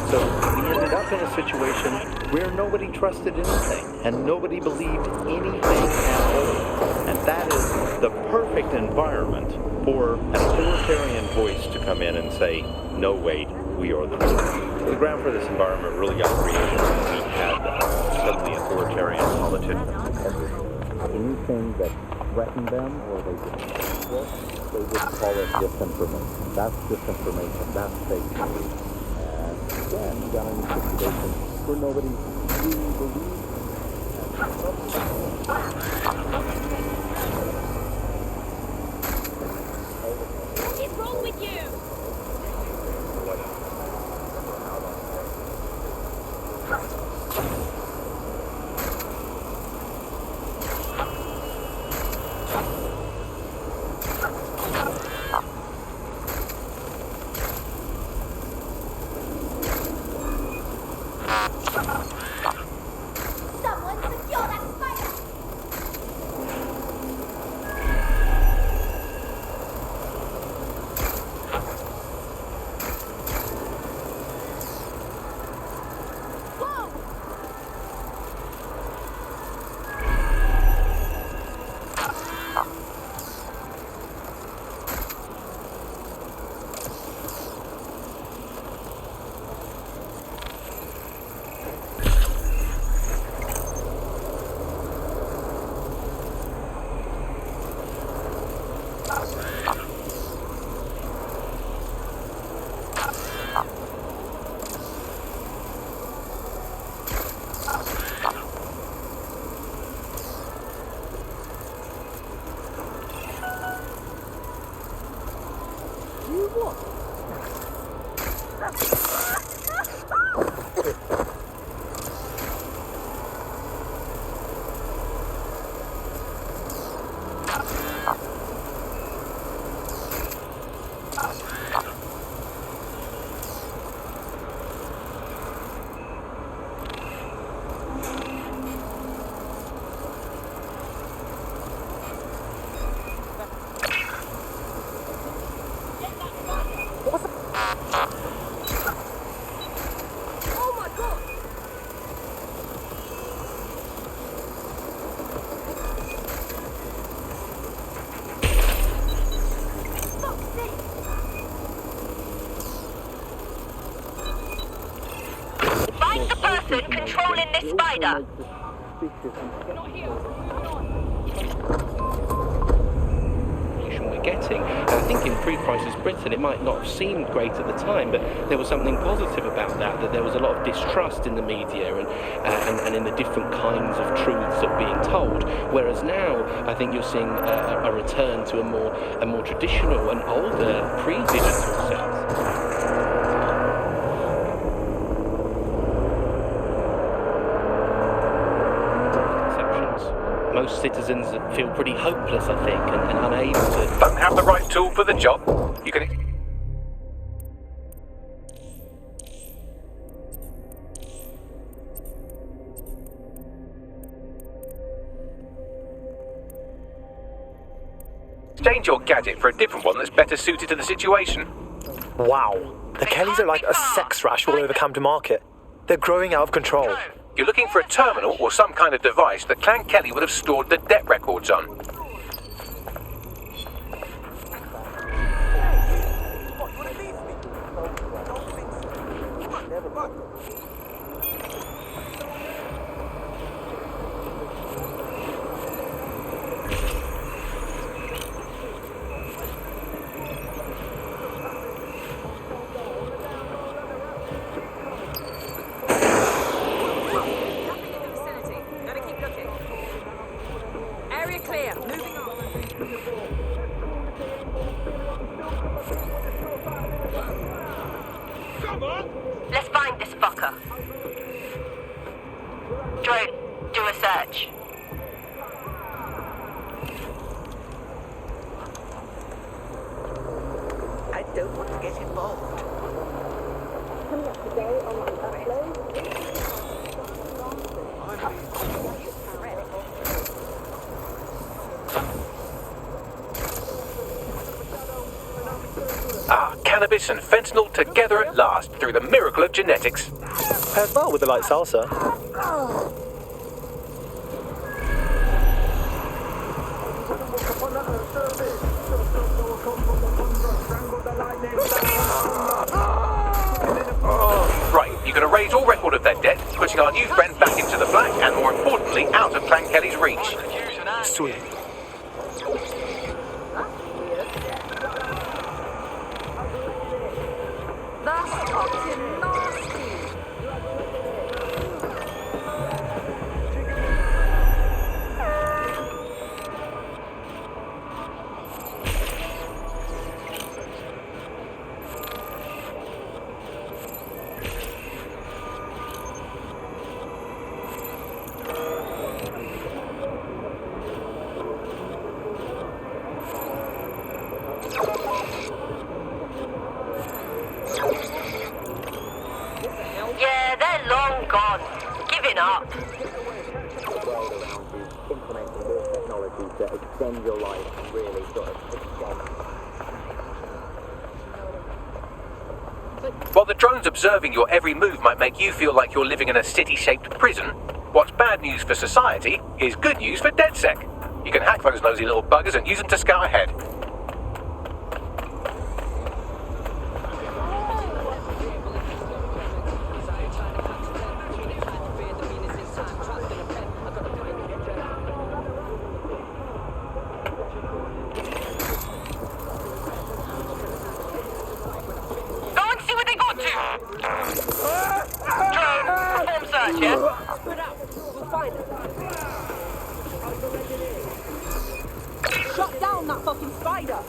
So we ended up in a situation where nobody trusted anything, and nobody believed anything at all. And that is the perfect environment for an authoritarian voice to come in and say, no, wait, we are the truth. The ground for this environment really got created when we had suddenly authoritarian politics. Anything that threatened them or they didn't they would call it disinformation. That's disinformation, that's fake news. And again, you got in a situation where nobody really believed. What is wrong with you? Controlling this spider. We're getting, and I think in pre-crisis Britain it might not have seemed great at the time, but there was something positive about that there was a lot of distrust in the media and in the different kinds of truths that were being told, whereas now I think you're seeing a return to a more traditional and older pre-digital sense. Most citizens feel pretty hopeless, I think, and unable to... Don't have the right tool for the job. You can... exchange your gadget for a different one that's better suited to the situation. Wow. The Kellys are like a sex rash all over Camden Market. They're growing out of control. You're looking for a terminal or some kind of device that Clan Kelly would have stored the debt records on. Let's find this fucker. Drone, do a search. I don't want to get involved. Coming up today on the upload. Cannabis and fentanyl together at last through the miracle of genetics. Pairs well with the light salsa. Right, you can erase all record of their death, putting our new friend back into the black and, more importantly, out of Clan Kelly's reach. Sweet. That's fucking nasty. Yeah, they're long gone. Giving up. World around you, implementing more technology to extend your life and really sort of extend. While the drones observing your every move might make you feel like you're living in a city-shaped prison, what's bad news for society is good news for DedSec. You can hack those nosy little buggers and use them to scout ahead. Go and see what they got to. Drone, perform search, yeah? Spread out. We'll find it. Shut down that fucking spider.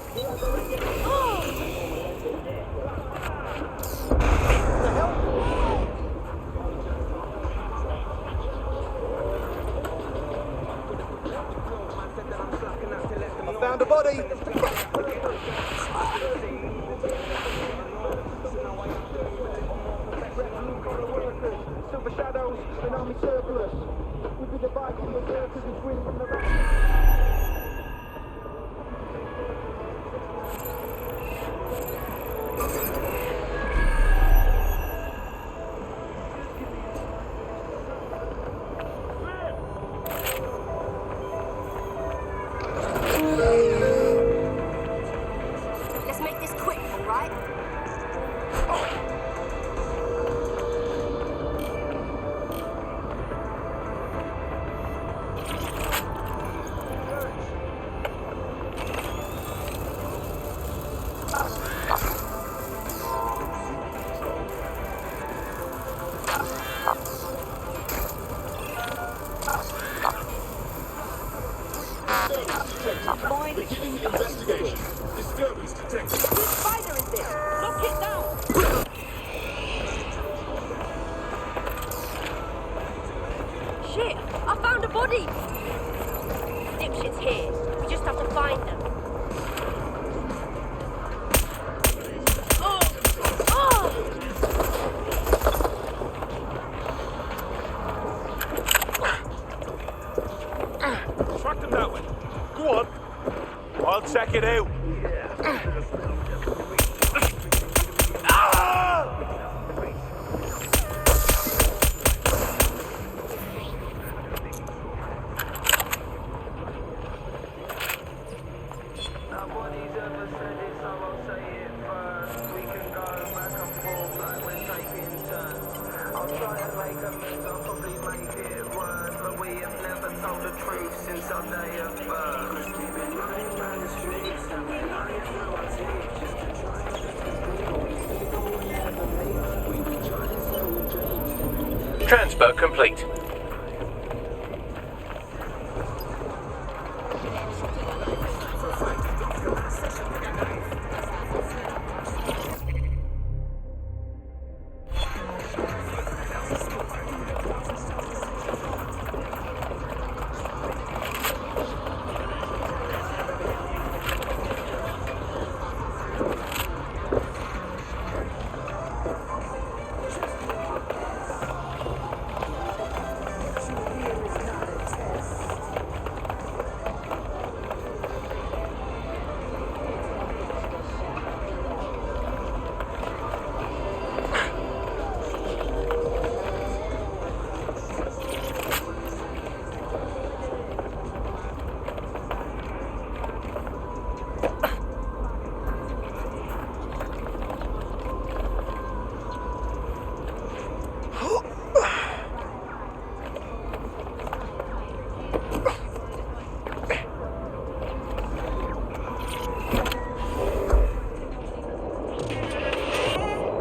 I found a body. Silver shadows and army surplus. We'll be dividing the workers and swing from the Let's make this quick, alright? investigation. Disturbance detected. Which spider is this? Knock it down. Shit, I found a body! Dipshit's here. We just have to find them. Track them that way. Go on. I'll check it out. Transfer complete.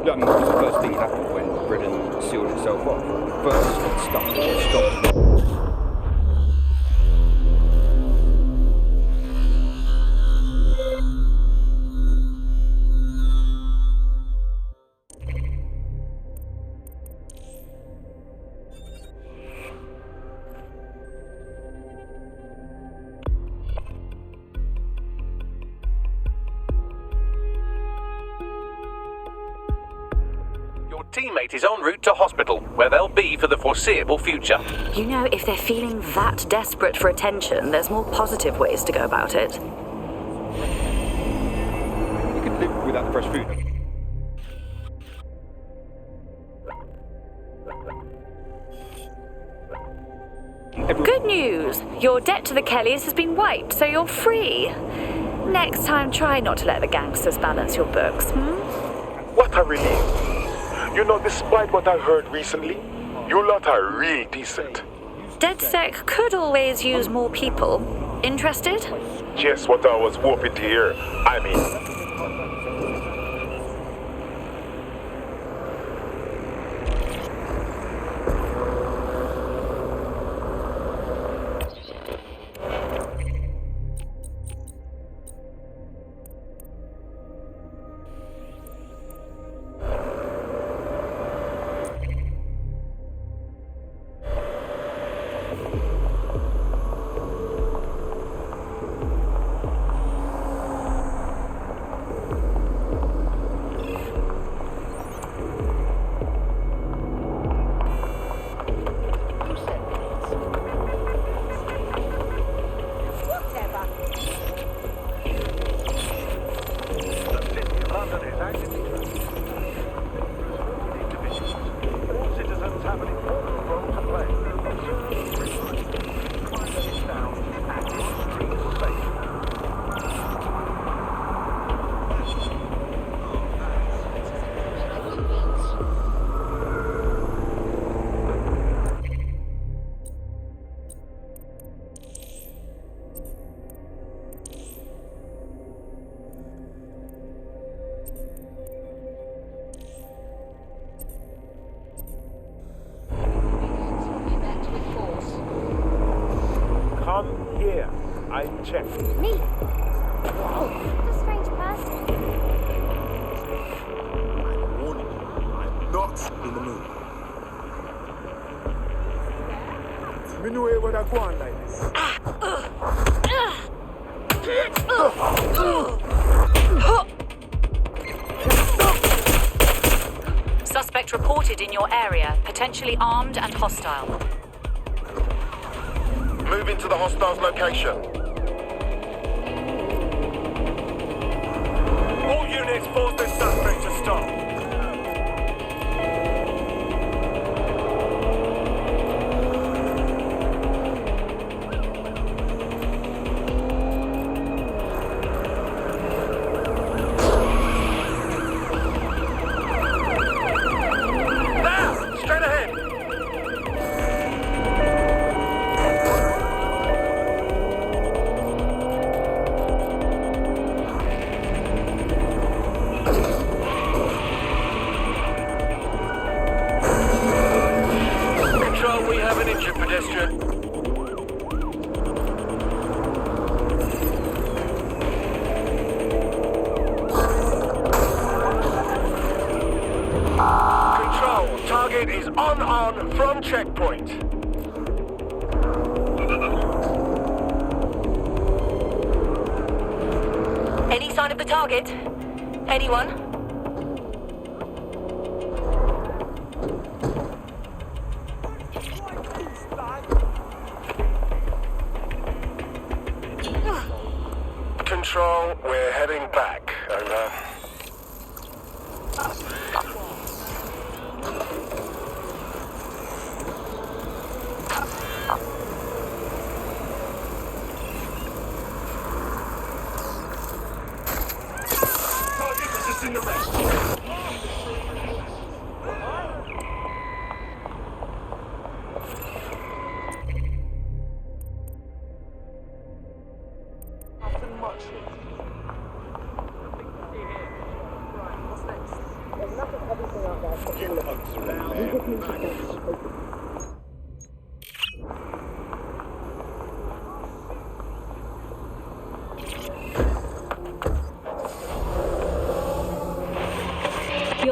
What was the first thing that happened when Britain sealed itself off? First, it stopped. Teammate is en route to hospital, where they'll be for the foreseeable future. You know, if they're feeling that desperate for attention, there's more positive ways to go about it. You could live without fresh food. Good news! Your debt to the Kellys has been wiped, so you're free. Next time, try not to let the gangsters balance your books, What a relief. You know, despite what I heard recently, you lot are real decent. DedSec could always use more people. Interested? Just what I was hoping to hear. I mean... Come here. I check. Me? Whoa, what a strange person. I'm warning you, I'm not in the mood. Me know where I go on like this. Suspect reported in your area, potentially armed and hostile. Move into the hostile's location. All units force this suspect to stop. Now! Straight ahead! We have an injured pedestrian. Control, target is on from checkpoint. Any sign of the target? Anyone? Control, we're heading back. Over. Target resisting arrest. You're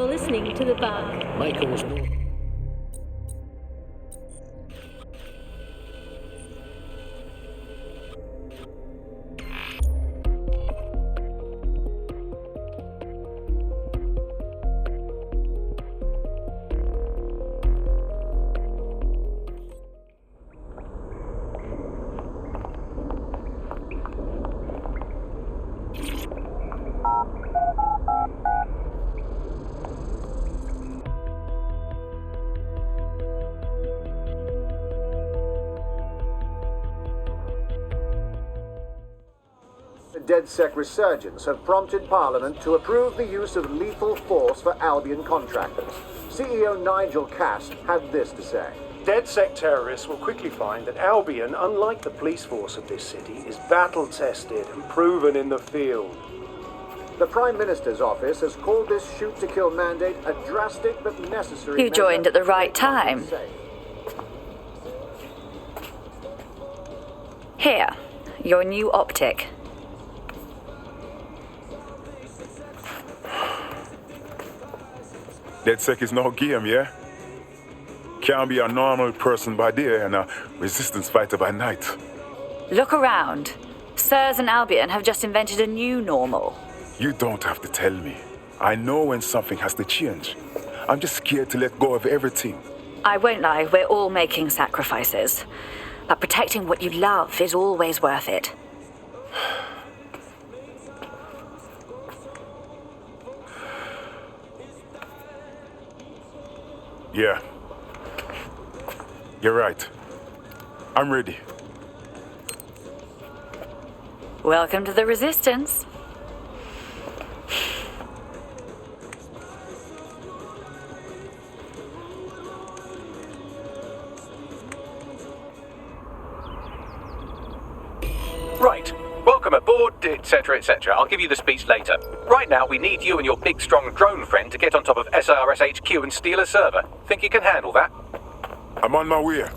listening to The Bug. Michael was born. The DedSec resurgence have prompted Parliament to approve the use of lethal force for Albion contractors. CEO Nigel Cass had this to say. DedSec terrorists will quickly find that Albion, unlike the police force of this city, is battle-tested and proven in the field. The Prime Minister's office has called this shoot-to-kill mandate a drastic but necessary You joined at the right time. Here, your new optic. DedSec is no game, yeah? Can't be a normal person by day and a resistance fighter by night. Look around. Sirs and Albion have just invented a new normal. You don't have to tell me. I know when something has to change. I'm just scared to let go of everything. I won't lie, we're all making sacrifices. But protecting what you love is always worth it. Yeah. You're right. I'm ready. Welcome to the Resistance. Right. Welcome aboard, etc., etc. I'll give you the speech later. Right now, we need you and your big, strong drone friend to get on top of SRS HQ and steal a server. Think you can handle that? I'm on my way.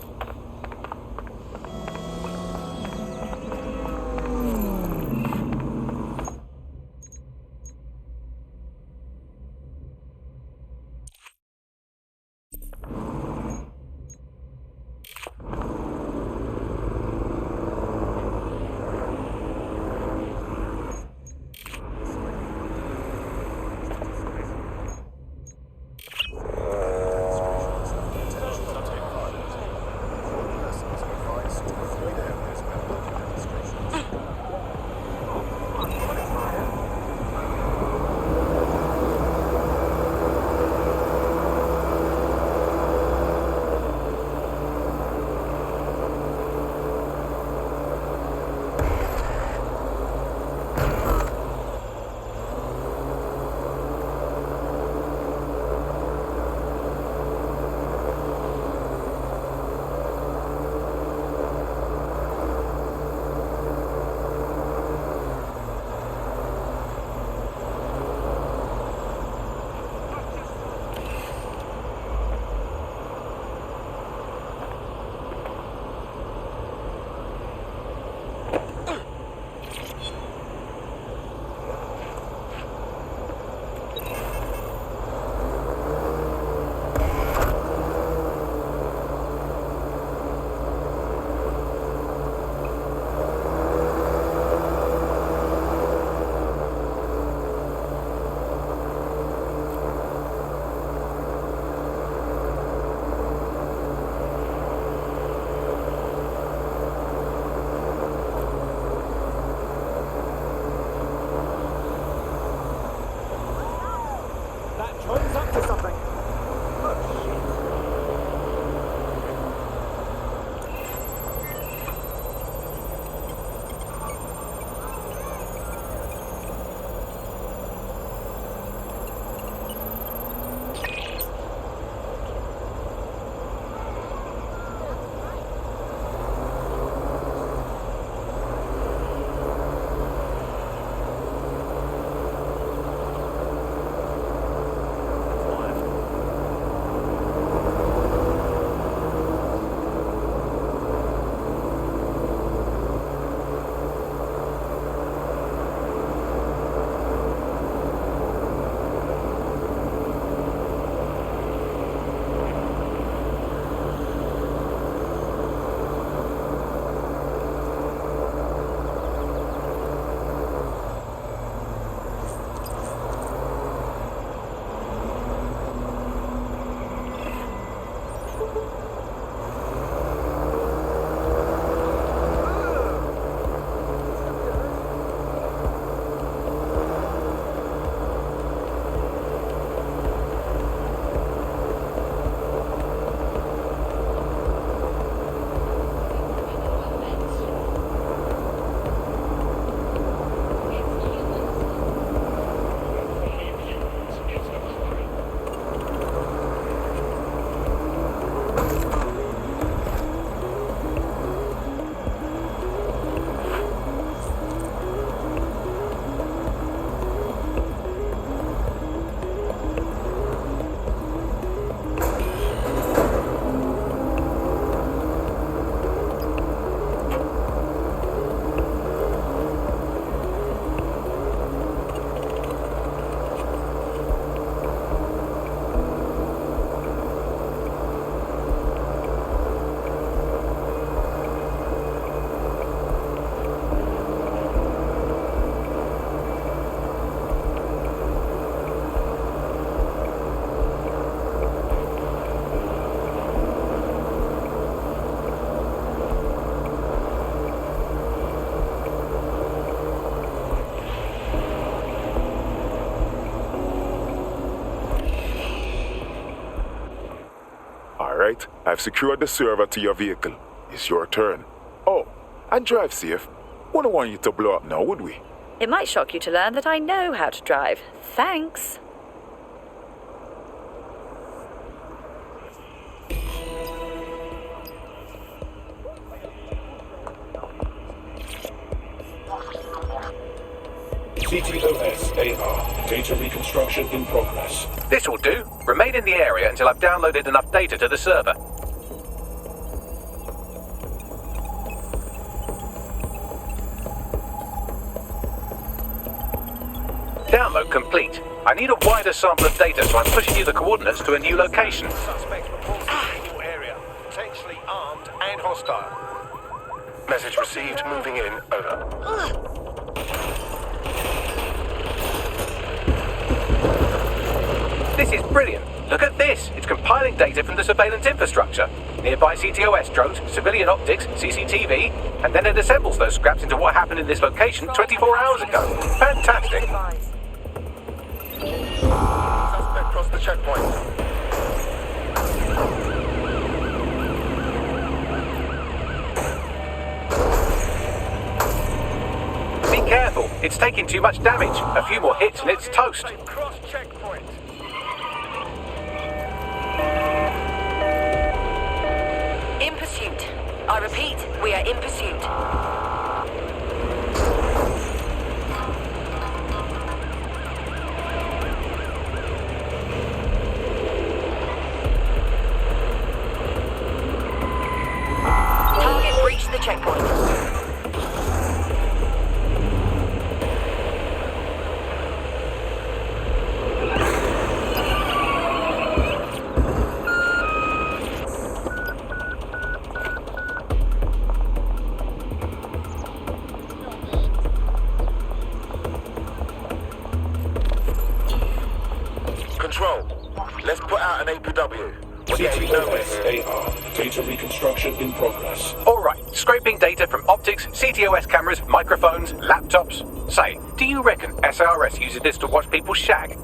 Alright, I've secured the server to your vehicle. It's your turn. Oh, and drive safe. Wouldn't want you to blow up now, would we? It might shock you to learn that I know how to drive. Thanks. CTOS AR. Data reconstruction in progress. This will do. Remain in the area until I've downloaded enough data to the server. Download complete. I need a wider sample of data, so I'm pushing you the coordinates to a new location. Suspects reported in your area, potentially armed and hostile. Message received, moving in, over. This is brilliant. Look at this. It's compiling data from the surveillance infrastructure. Nearby CTOS drones, civilian optics, CCTV, and then it assembles those scraps into what happened in this location 24 hours ago. Fantastic. Suspect crossed the checkpoint. Be careful. It's taking too much damage. A few more hits and it's toast. Cross checkpoint. In pursuit. I repeat, we are in pursuit. Target breached the checkpoint. Control. Let's put out an APW. We're getting nowhere here. CTOS AR. Data reconstruction in progress. Alright, scraping data from optics, CTOS cameras, microphones, laptops. Say, do you reckon SRS uses this to watch people shag?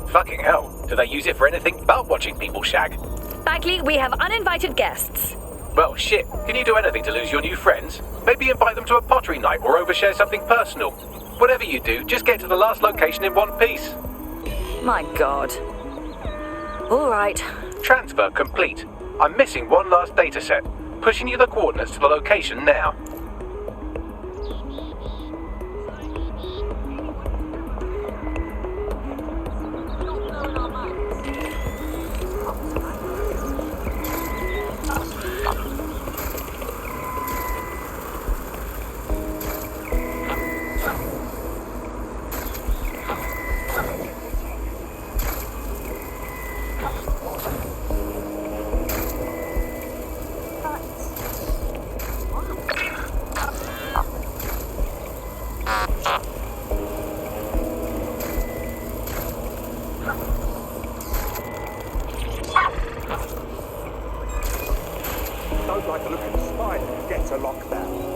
Fucking hell, do they use it for anything but watching people shag? Bagley, we have uninvited guests. Well, shit, can you do anything to lose your new friends? Maybe invite them to a pottery night or overshare something personal. Whatever you do, just get to the last location in one piece. My God. All right. Transfer complete. I'm missing one last data set. Pushing you the coordinates to the location now. Don't like the look of the spider. Get to lockdown.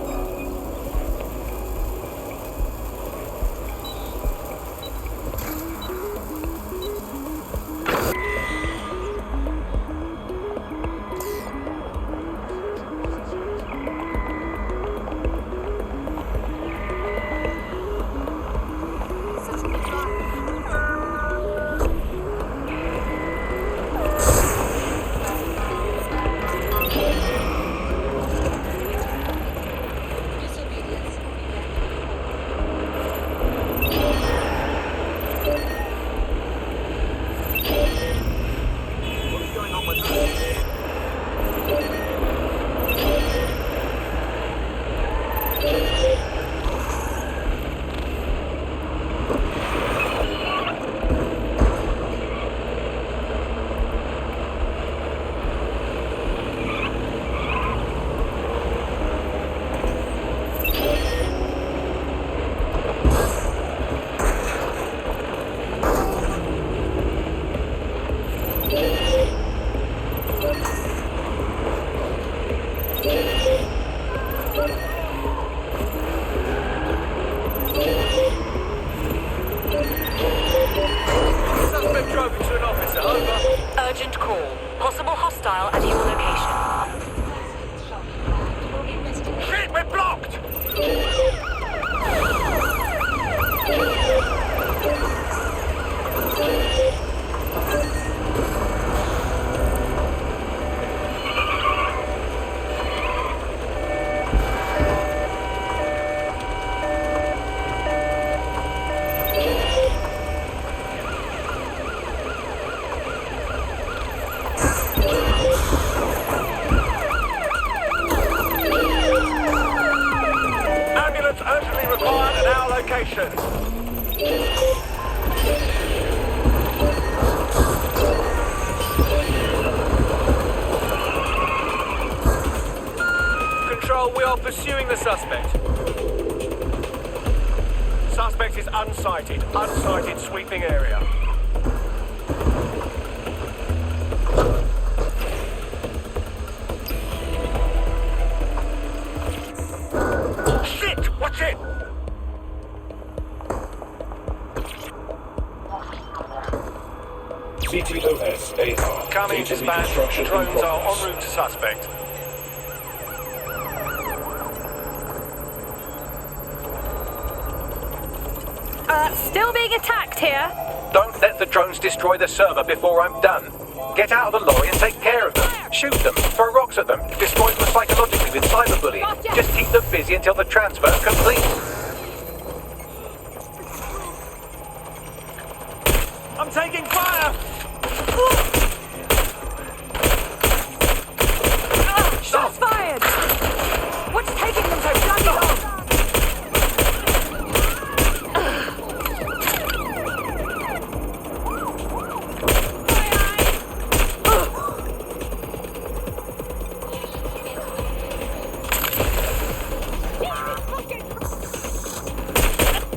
Urgent call. Possible hostile at your location. Shit, we're blocked! Ambulance urgently required at our location. Control, we are pursuing the suspect. Suspect is unsighted. Unsighted sweeping area. Shit! Watch it! CTOS AR. Coming, Data dispatch. reconstruction in Drones are progress. en route to suspect. Still being attacked here. Don't let the drones destroy the server before I'm done. Get out of the lorry and take care of them. Shoot them, throw rocks at them, destroy them psychologically with cyberbullying. Just keep them busy until the transfer is complete. I'm taking fire! Shots fired! What's taking them so bloody long?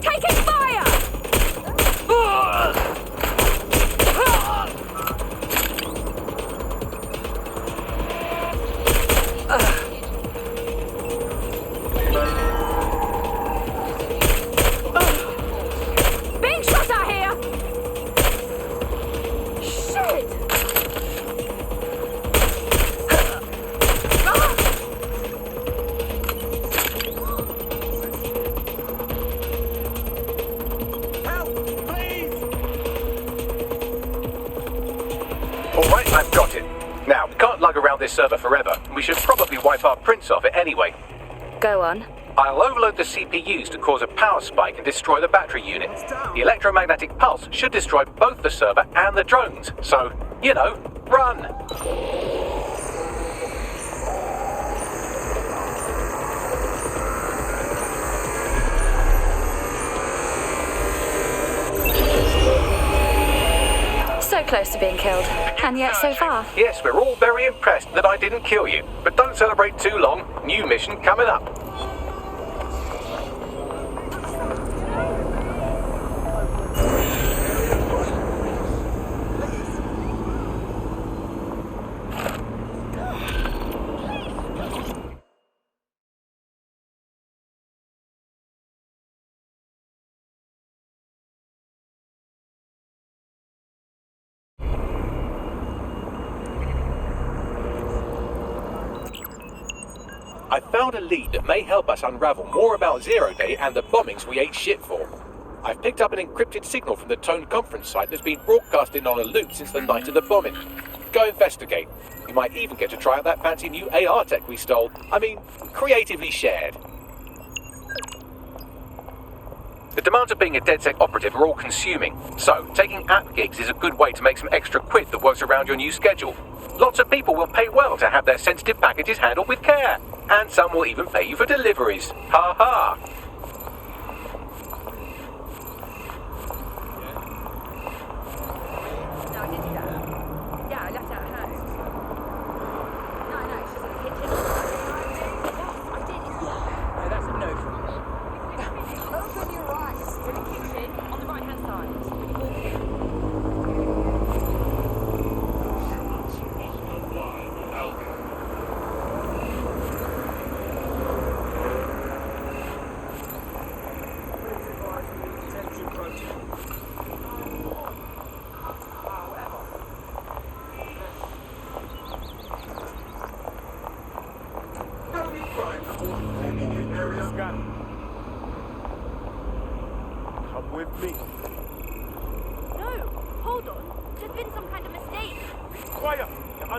Taking fire! Being shot at here! Shit! Alright, I've got it. Now, we can't lug around this server forever. We should probably wipe our prints off it anyway. Go on. I'll overload the CPUs to cause a power spike and destroy the battery unit. The electromagnetic pulse should destroy both the server and the drones. So, you know, run! So close to being killed, and yet so far. Yes, we're all very impressed that I didn't kill you. But don't celebrate too long. New mission coming up. I found a lead that may help us unravel more about Zero Day and the bombings we ate shit for. I've picked up an encrypted signal from the Tone conference site that's been broadcasting on a loop since the night of the bombing. Go investigate. You might even get to try out that fancy new AR tech we stole. I mean, creatively shared. The demands of being a DedSec operative are all-consuming, so taking app gigs is a good way to make some extra quid that works around your new schedule. Lots of people will pay well to have their sensitive packages handled with care, and some will even pay you for deliveries. Ha ha!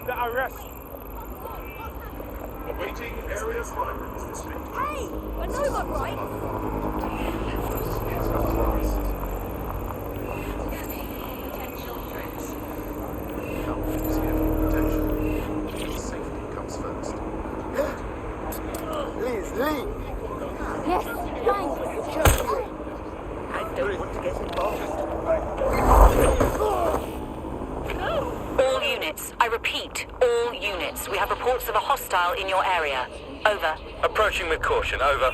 under arrest. Awaiting area requirements this week. Hey, I know that, right? Safety comes first. Please, leave. Yes, fine. I don't want to get involved. All units, I repeat, all units. We have reports of a hostile in your area. Over. Approaching with caution, over.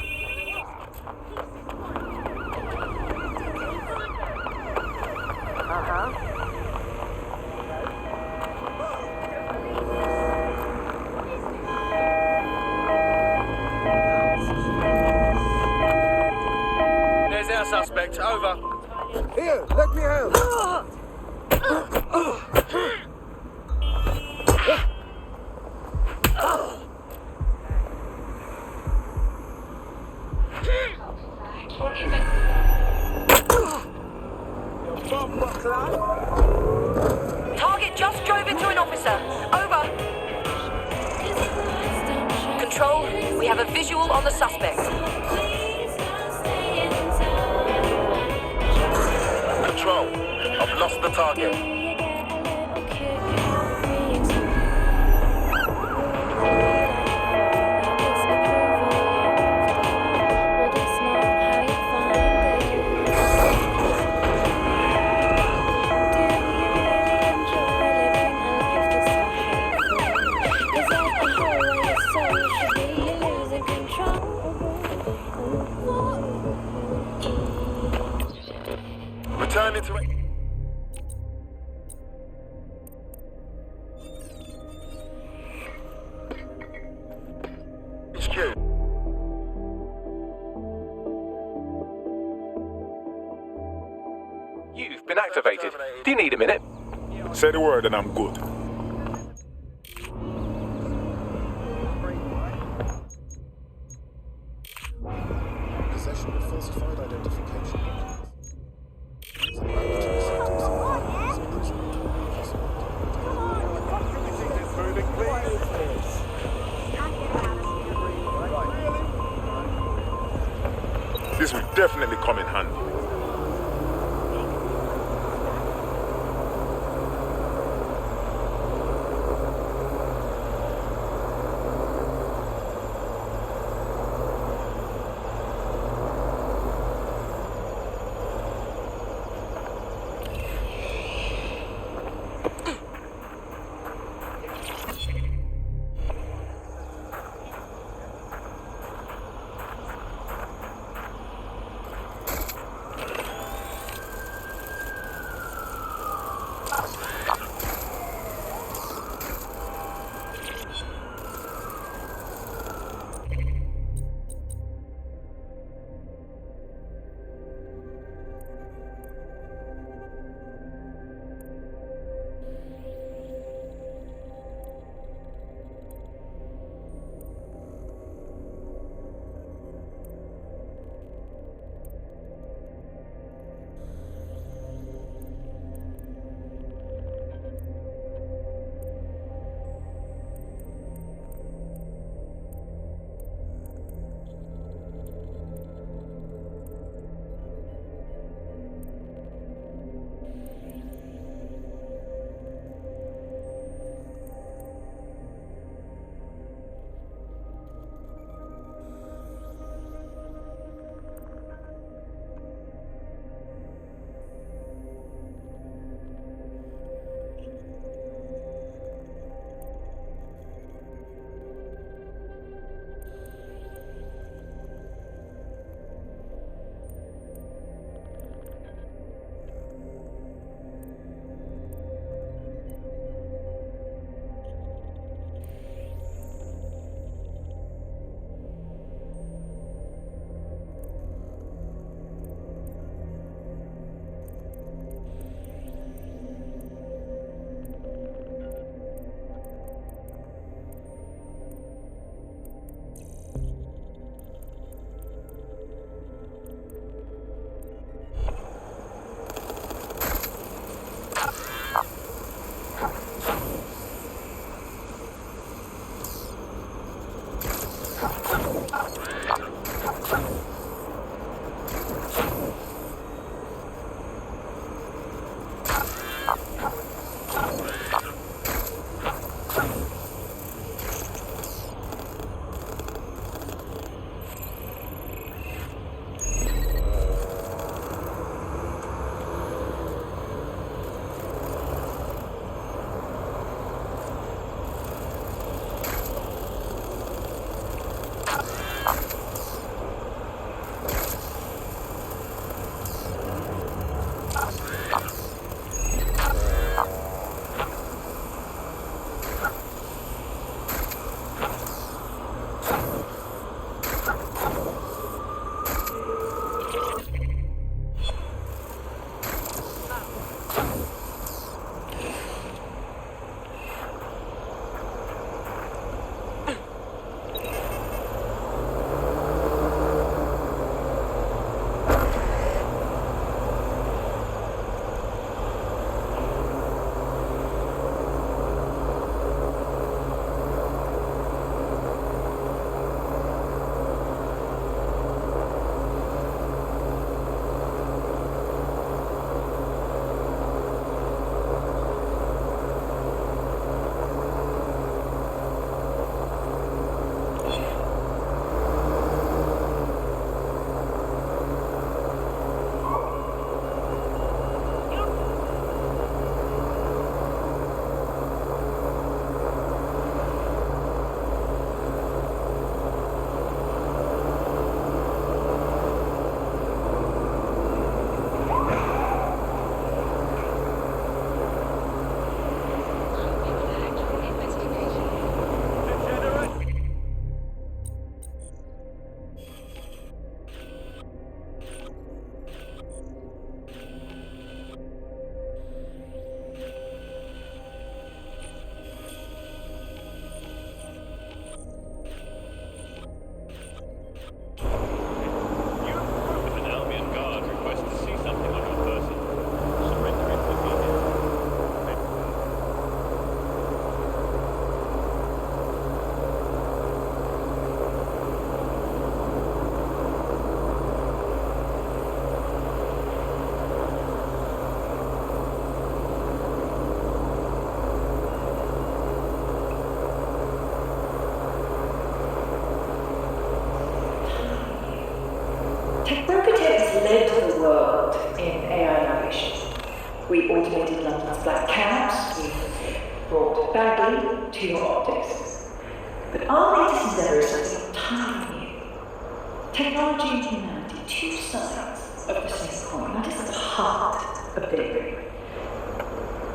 There's our suspect, over. Here, let me help. Target just drove into an officer. Over. Control, we have a visual on the suspect. Control, I've lost the target. Returning to it. HQ. You've been activated. Do you need a minute? Say the word and I'm good. Possession of falsified identification documents. This will definitely come in handy. led the world in AI innovation. We automated London's black cabs, we brought Bagley to your optics. But our latest endeavour is something entirely new. Technology and humanity, two sides of the same coin. That is at the heart of Daybreak.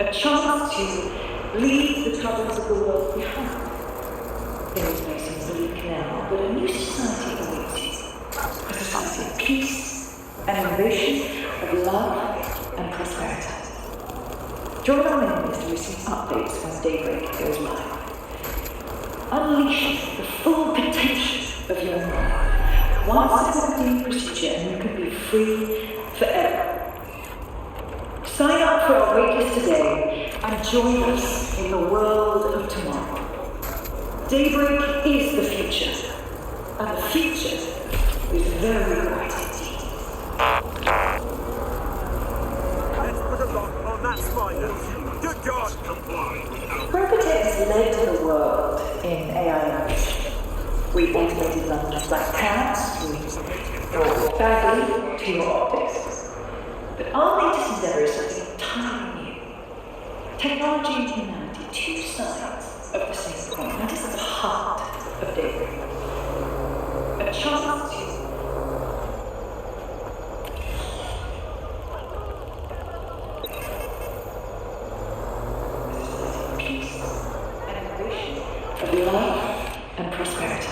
A chance to leave the troubles of the world behind. Things may seem bleak now, but a new society awaits you. A society of peace and innovation, of love and prosperity. Join our members to receive updates when Daybreak goes live. Unleashing the full potential of your mind. One simple procedure and you can be free forever. Sign up for our waitlist today and join us in the world of tomorrow. Daybreak is the future, and the future is very bright indeed. Let's put a lock on that spider. Good God! Comply. Robotek has led the world in AI innovation. We automated London's black cabs, we brought Bagley to your optics. But our latest endeavour is something entirely new. Technology and humanity, two sides of the same coin. That is at the heart of Daybreak. A chance to peace and innovation, of love and prosperity.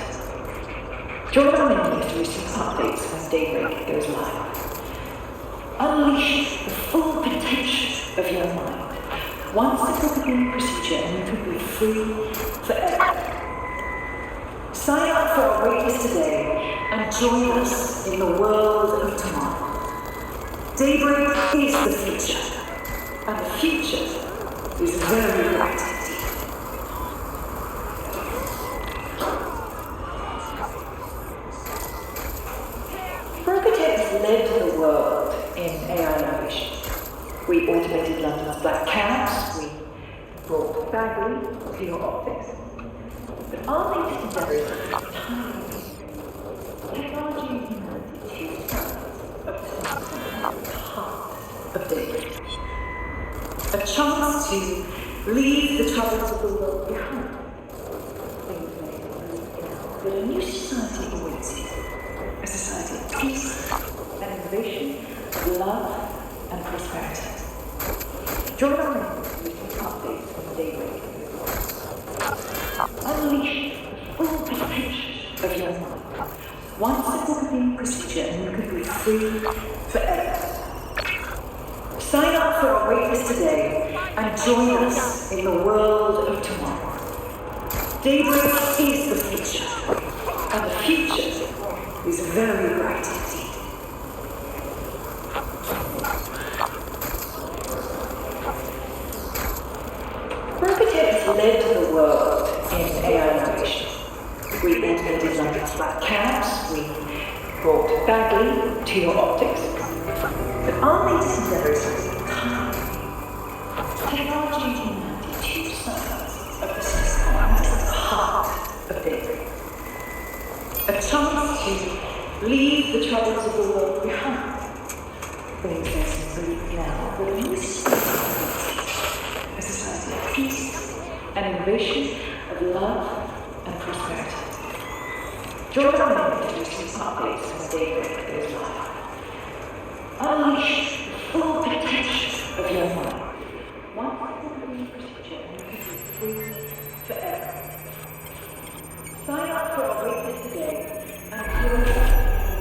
Join our members to receive updates when Daybreak goes live. Unleash the full potential of your mind. One simple procedure and you can be free forever. Sign up for our waitlist today and join us in the world of tomorrow. Daybreak is the future, and the future is very bright indeed. Robotek has led the world in AI innovation. We automated automated London's black cabs, we brought Bagley to your optics. But our latest endeavour is technology and humanity, two sides of the heart of daybreak. A chance to leave the troubles of the world behind. Things may move now, but a new society awaits you. A society of peace and innovation, of love and prosperity. Join our members with updates from daybreak. Unleash the full potential of your mind. One simple being procedure and you could be free forever. Sign up for a waitlist today and join us in the world of tomorrow. Daybreak is the future, and the future is very bright indeed. Robotek has led the world in AI innovation. We automated London's black cabs, we brought Bagley to your optics. But our latest endeavour is something entirely new. Technology and humanity, two sides of the same coin, at the heart of daybreak. A chance to leave the troubles of the world behind. Things may seem bleak now, but a new society, a society of peace and innovation, of love and prosperity. Join our members to receive updates as daybreak goes live. Unleash the full potential of your mind. One simple procedure and you can be free forever. Sign up for a waitlist today and join us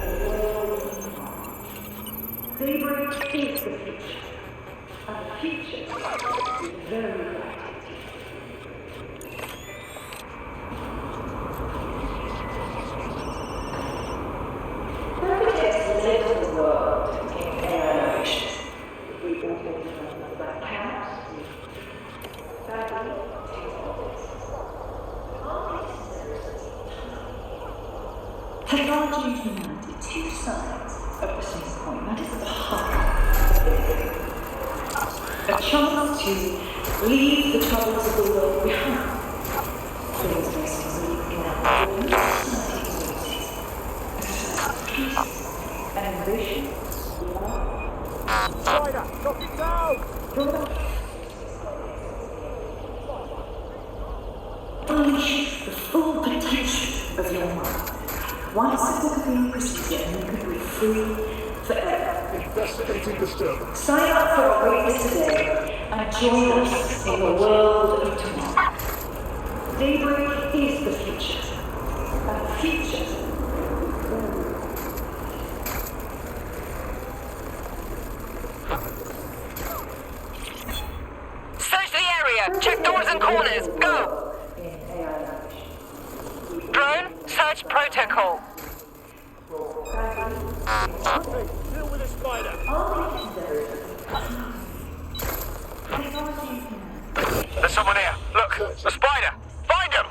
in the world of tomorrow. Daybreak is the future, and the future is very bright. Robotek has led the world in AI innovation. We automated London's black cabs, we Bagley to your optics. Technology and humanity, two sides of the same coin. That is the heart of daybreak. A chance to leave the troubles of the world behind. Things may seem bleak now, but a new society awaits you. A society of peace and innovation, love. Spider, knock it down! Unleash the full potential of your mind. One simple clean procedure and you can be free forever. Investigating disturbance. Sign up for a waitlist today and join us in the world of tomorrow. Daybreak is the future, and the future Search the area! Check doors and corners! Go! Drone, search protocol. Okay, deal with the spider. There's someone here. Look, the spider. Find him!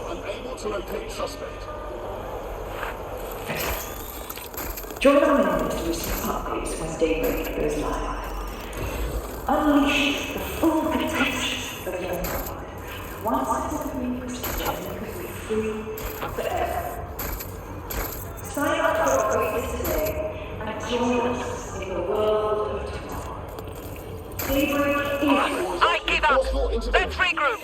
Unable to locate suspect. join our members to receive updates when daybreak goes live. Unleash the full potential of your mind. Once it's been procedure, you can be free forever. Sign up for a waitlist today and join us in the world of tomorrow. Daybreak is... I give up! Let's regroup!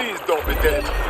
Please don't be dead.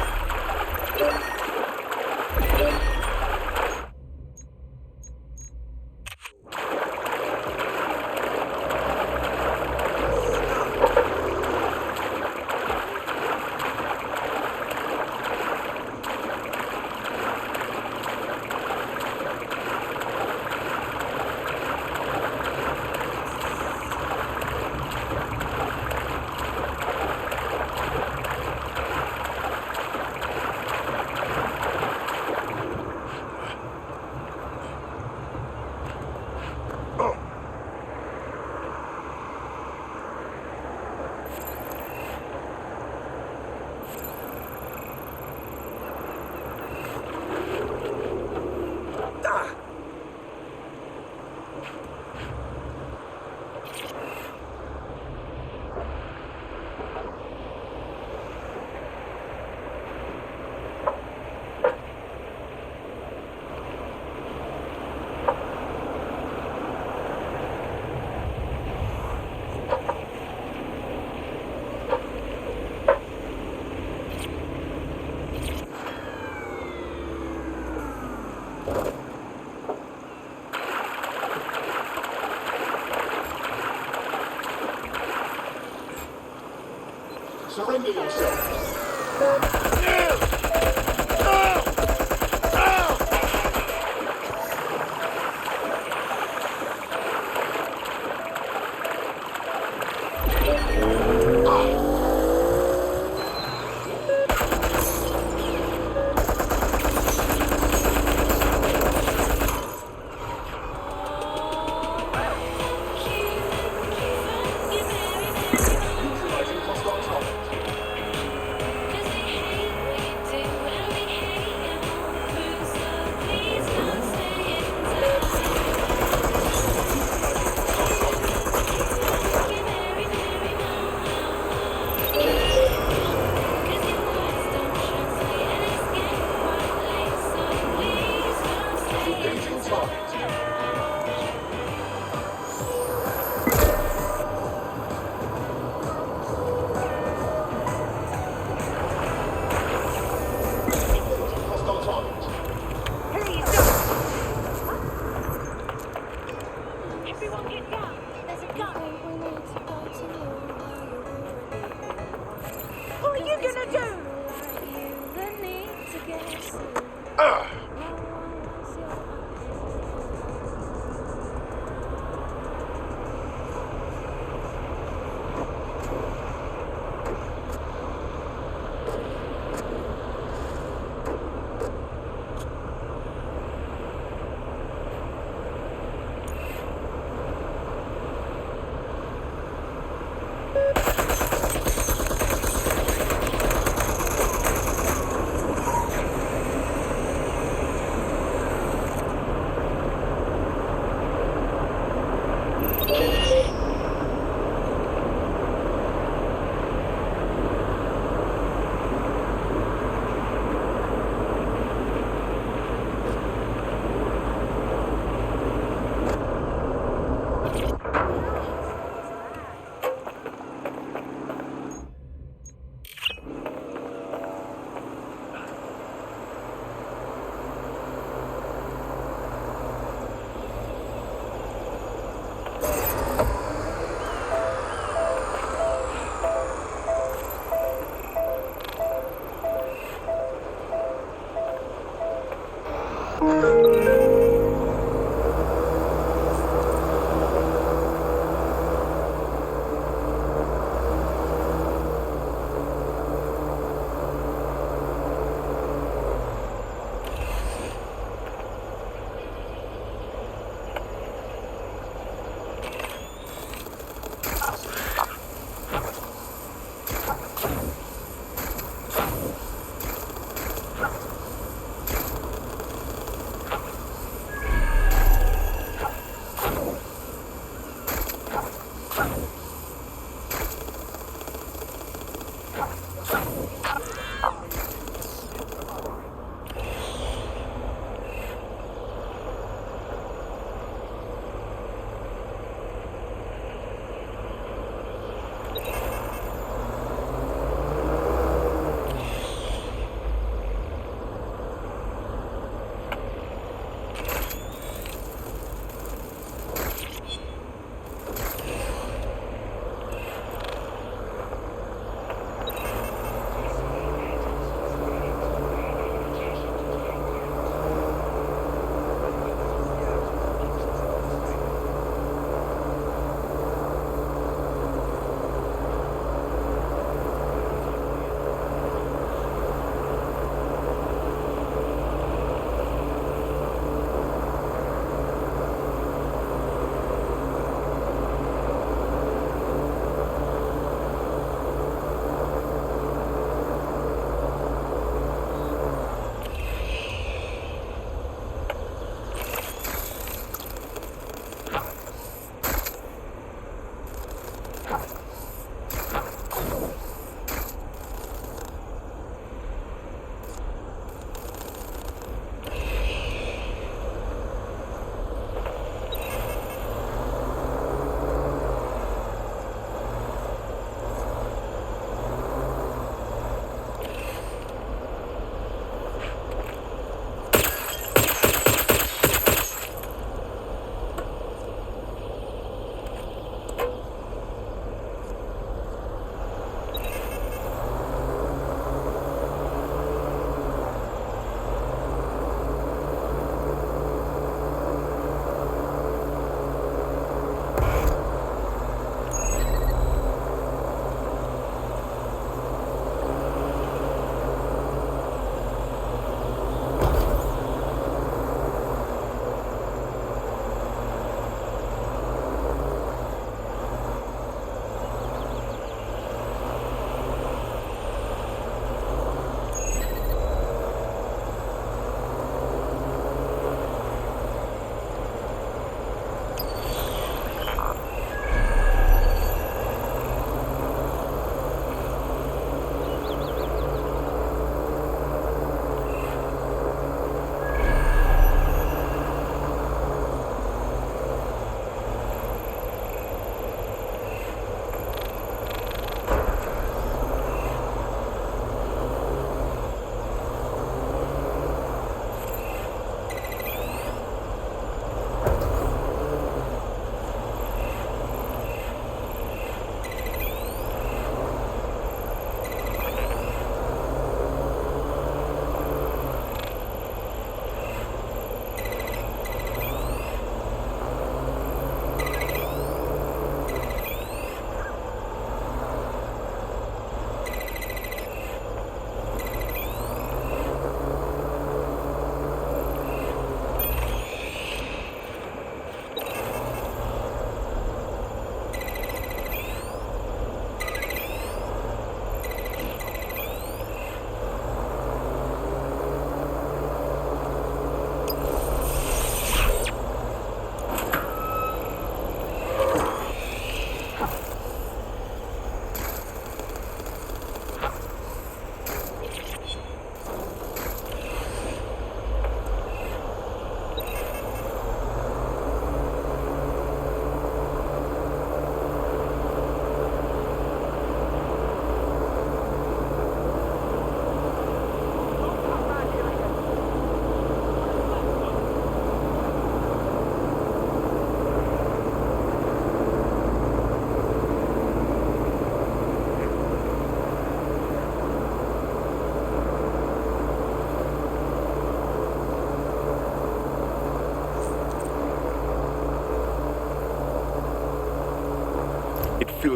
Surrender yourself.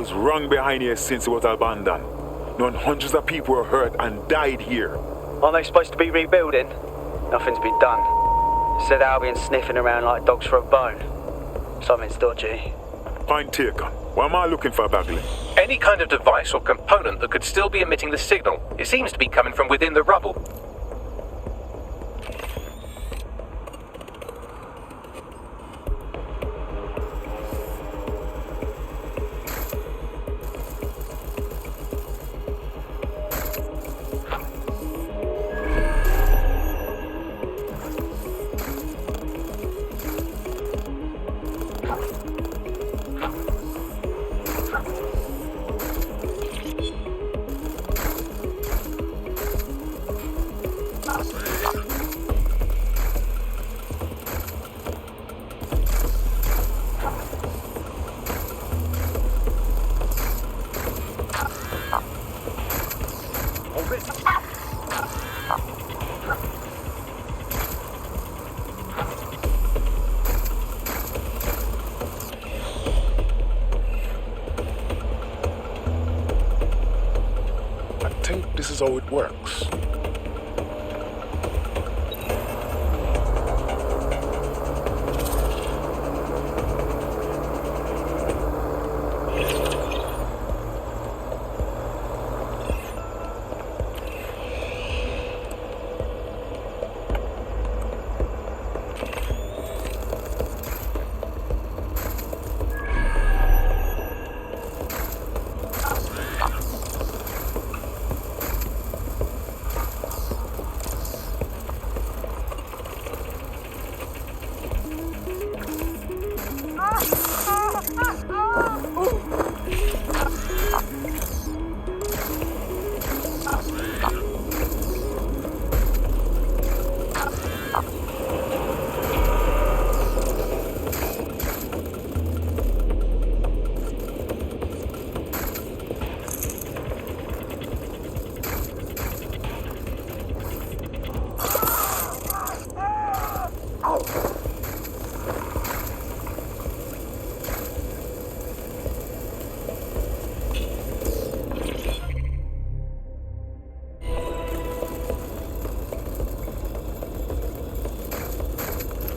was wrong behind here since it was abandoned. Knowing hundreds of people were hurt and died here. Aren't they supposed to be rebuilding? Nothing's been done. Said Albion's sniffing around like dogs for a bone. Something's dodgy. Point taken. What am I looking for, Bagley? Any kind of device or component that could still be emitting the signal. It seems to be coming from within the rubble. This is how it works.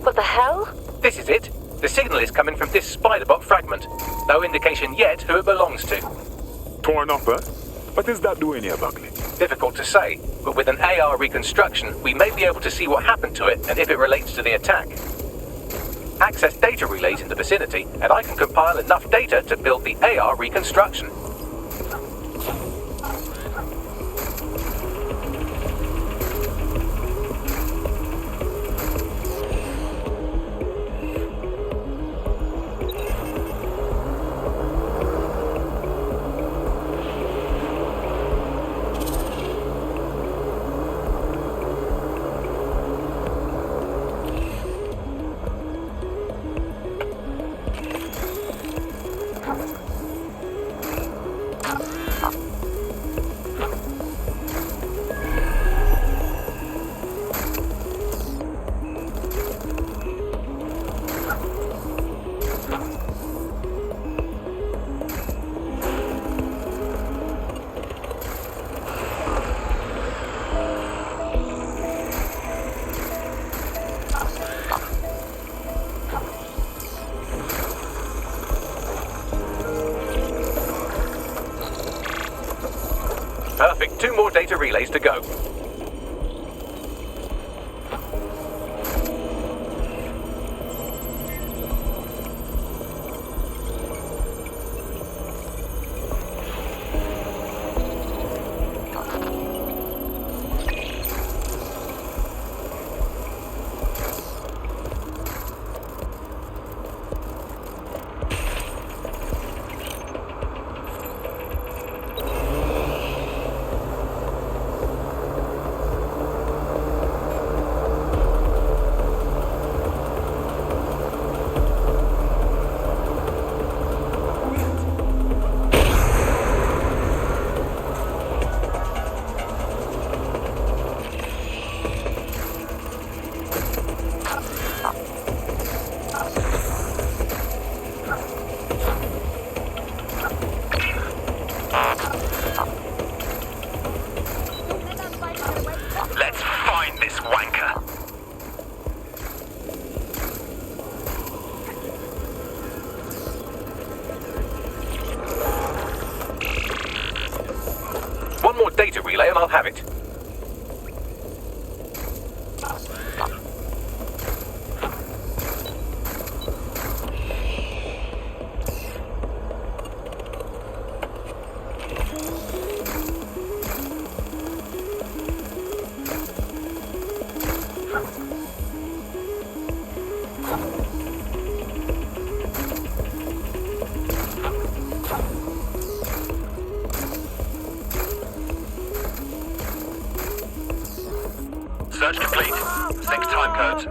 What the hell? This is it. The signal is coming from this spider-bot fragment. No indication yet who it belongs to. Torn up, huh? What is that doing here, Buckley? Difficult to say, but with an AR reconstruction, we may be able to see what happened to it and if it relates to the attack. Access data relays in the vicinity, and I can compile enough data to build the AR reconstruction. Perfect. 2 more data relays to go. Search complete. 6 time codes.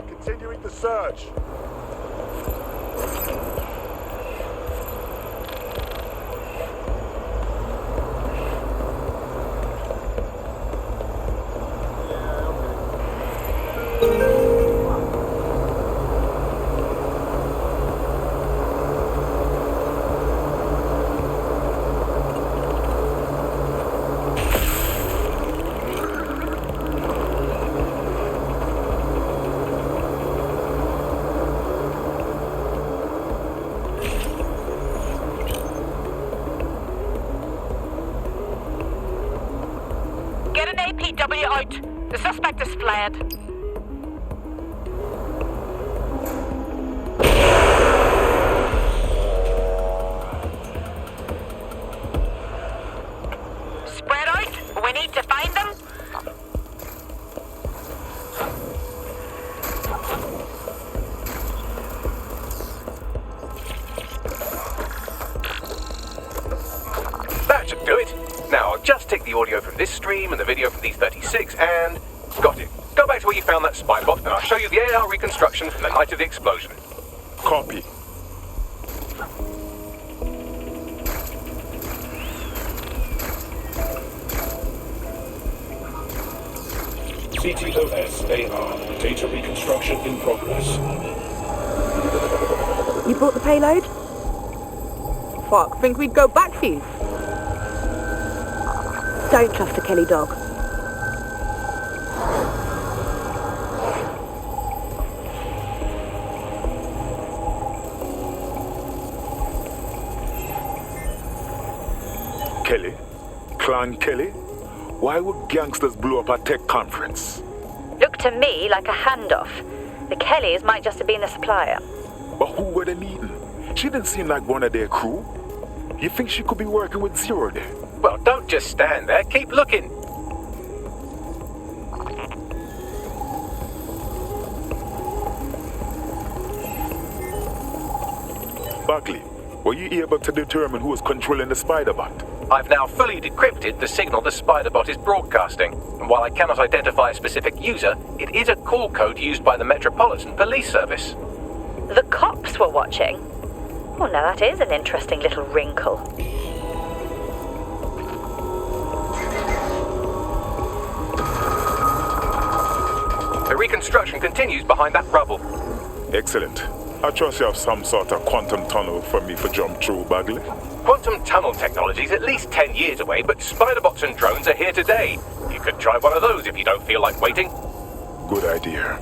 Continuing the search. APW out. The suspect has fled. Spread out. We need to find them. That should do it. Now, I'll just take the audio from this stream and the video from these 36 and... Got it. Go back to where you found that spy bot and I'll show you the AR reconstruction from the night of the explosion. Copy. CTOS AR. Data reconstruction in progress. You brought the payload? Fuck, think we'd go back for you? Don't trust a Kelly dog. Kelly? Clan Kelly? Why would gangsters blow up a tech conference? Looked to me like a handoff. The Kellys might just have been the supplier. But who were they meeting? She didn't seem like one of their crew. You think she could be working with Zero there? Well, don't just stand there. Keep looking. Buckley, were you able to determine who was controlling the spider bot? I've now fully decrypted the signal the spider bot is broadcasting. And while I cannot identify a specific user, it is a call code used by the Metropolitan Police Service. The cops were watching? Well, now that is an interesting little wrinkle. The reconstruction continues behind that rubble. Excellent. I trust you have some sort of quantum tunnel for me to jump through, Bagley. Quantum tunnel technology is at least 10 years away, but spider bots and drones are here today. You could try one of those if you don't feel like waiting. Good idea.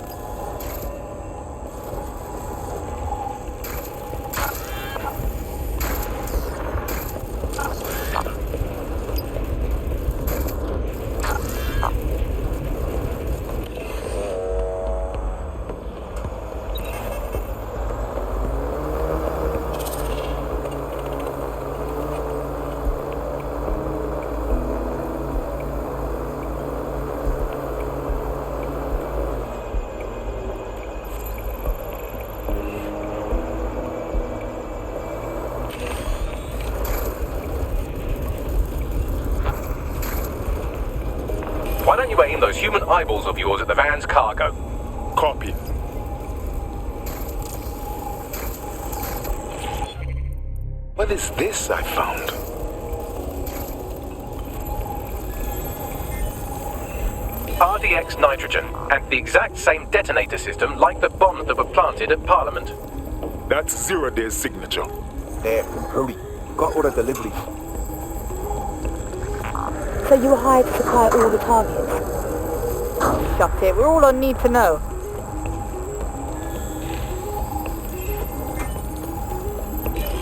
Why don't you aim those human eyeballs of yours at the van's cargo? Copy. What is this I found? RDX nitrogen, and the exact same detonator system like the bombs that were planted at Parliament. That's 0 Day's signature. Hurry. Got all the deliveries. So you were hired to supply all the targets? Shut it, we're all on need to know.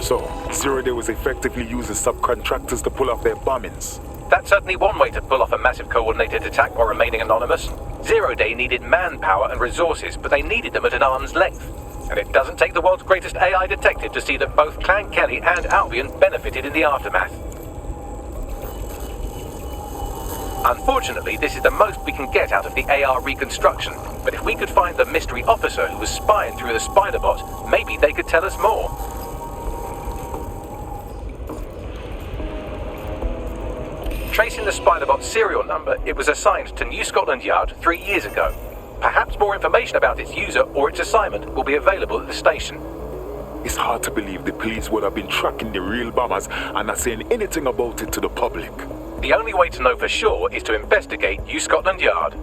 So, 0 Day was effectively using subcontractors to pull off their bombings. That's certainly one way to pull off a massive coordinated attack while remaining anonymous. 0 Day needed manpower and resources, but they needed them at an arm's length. And it doesn't take the world's greatest AI detective to see that both Clan Kelly and Albion benefited in the aftermath. Unfortunately, this is the most we can get out of the AR reconstruction, but if we could find the mystery officer who was spying through the spider bot, maybe they could tell us more. Tracing the Spider-Bot's serial number, it was assigned to New Scotland Yard 3 years ago. Perhaps more information about its user or its assignment will be available at the station. It's hard to believe the police would have been tracking the real bombers and not saying anything about it to the public. The only way to know for sure is to investigate New Scotland Yard.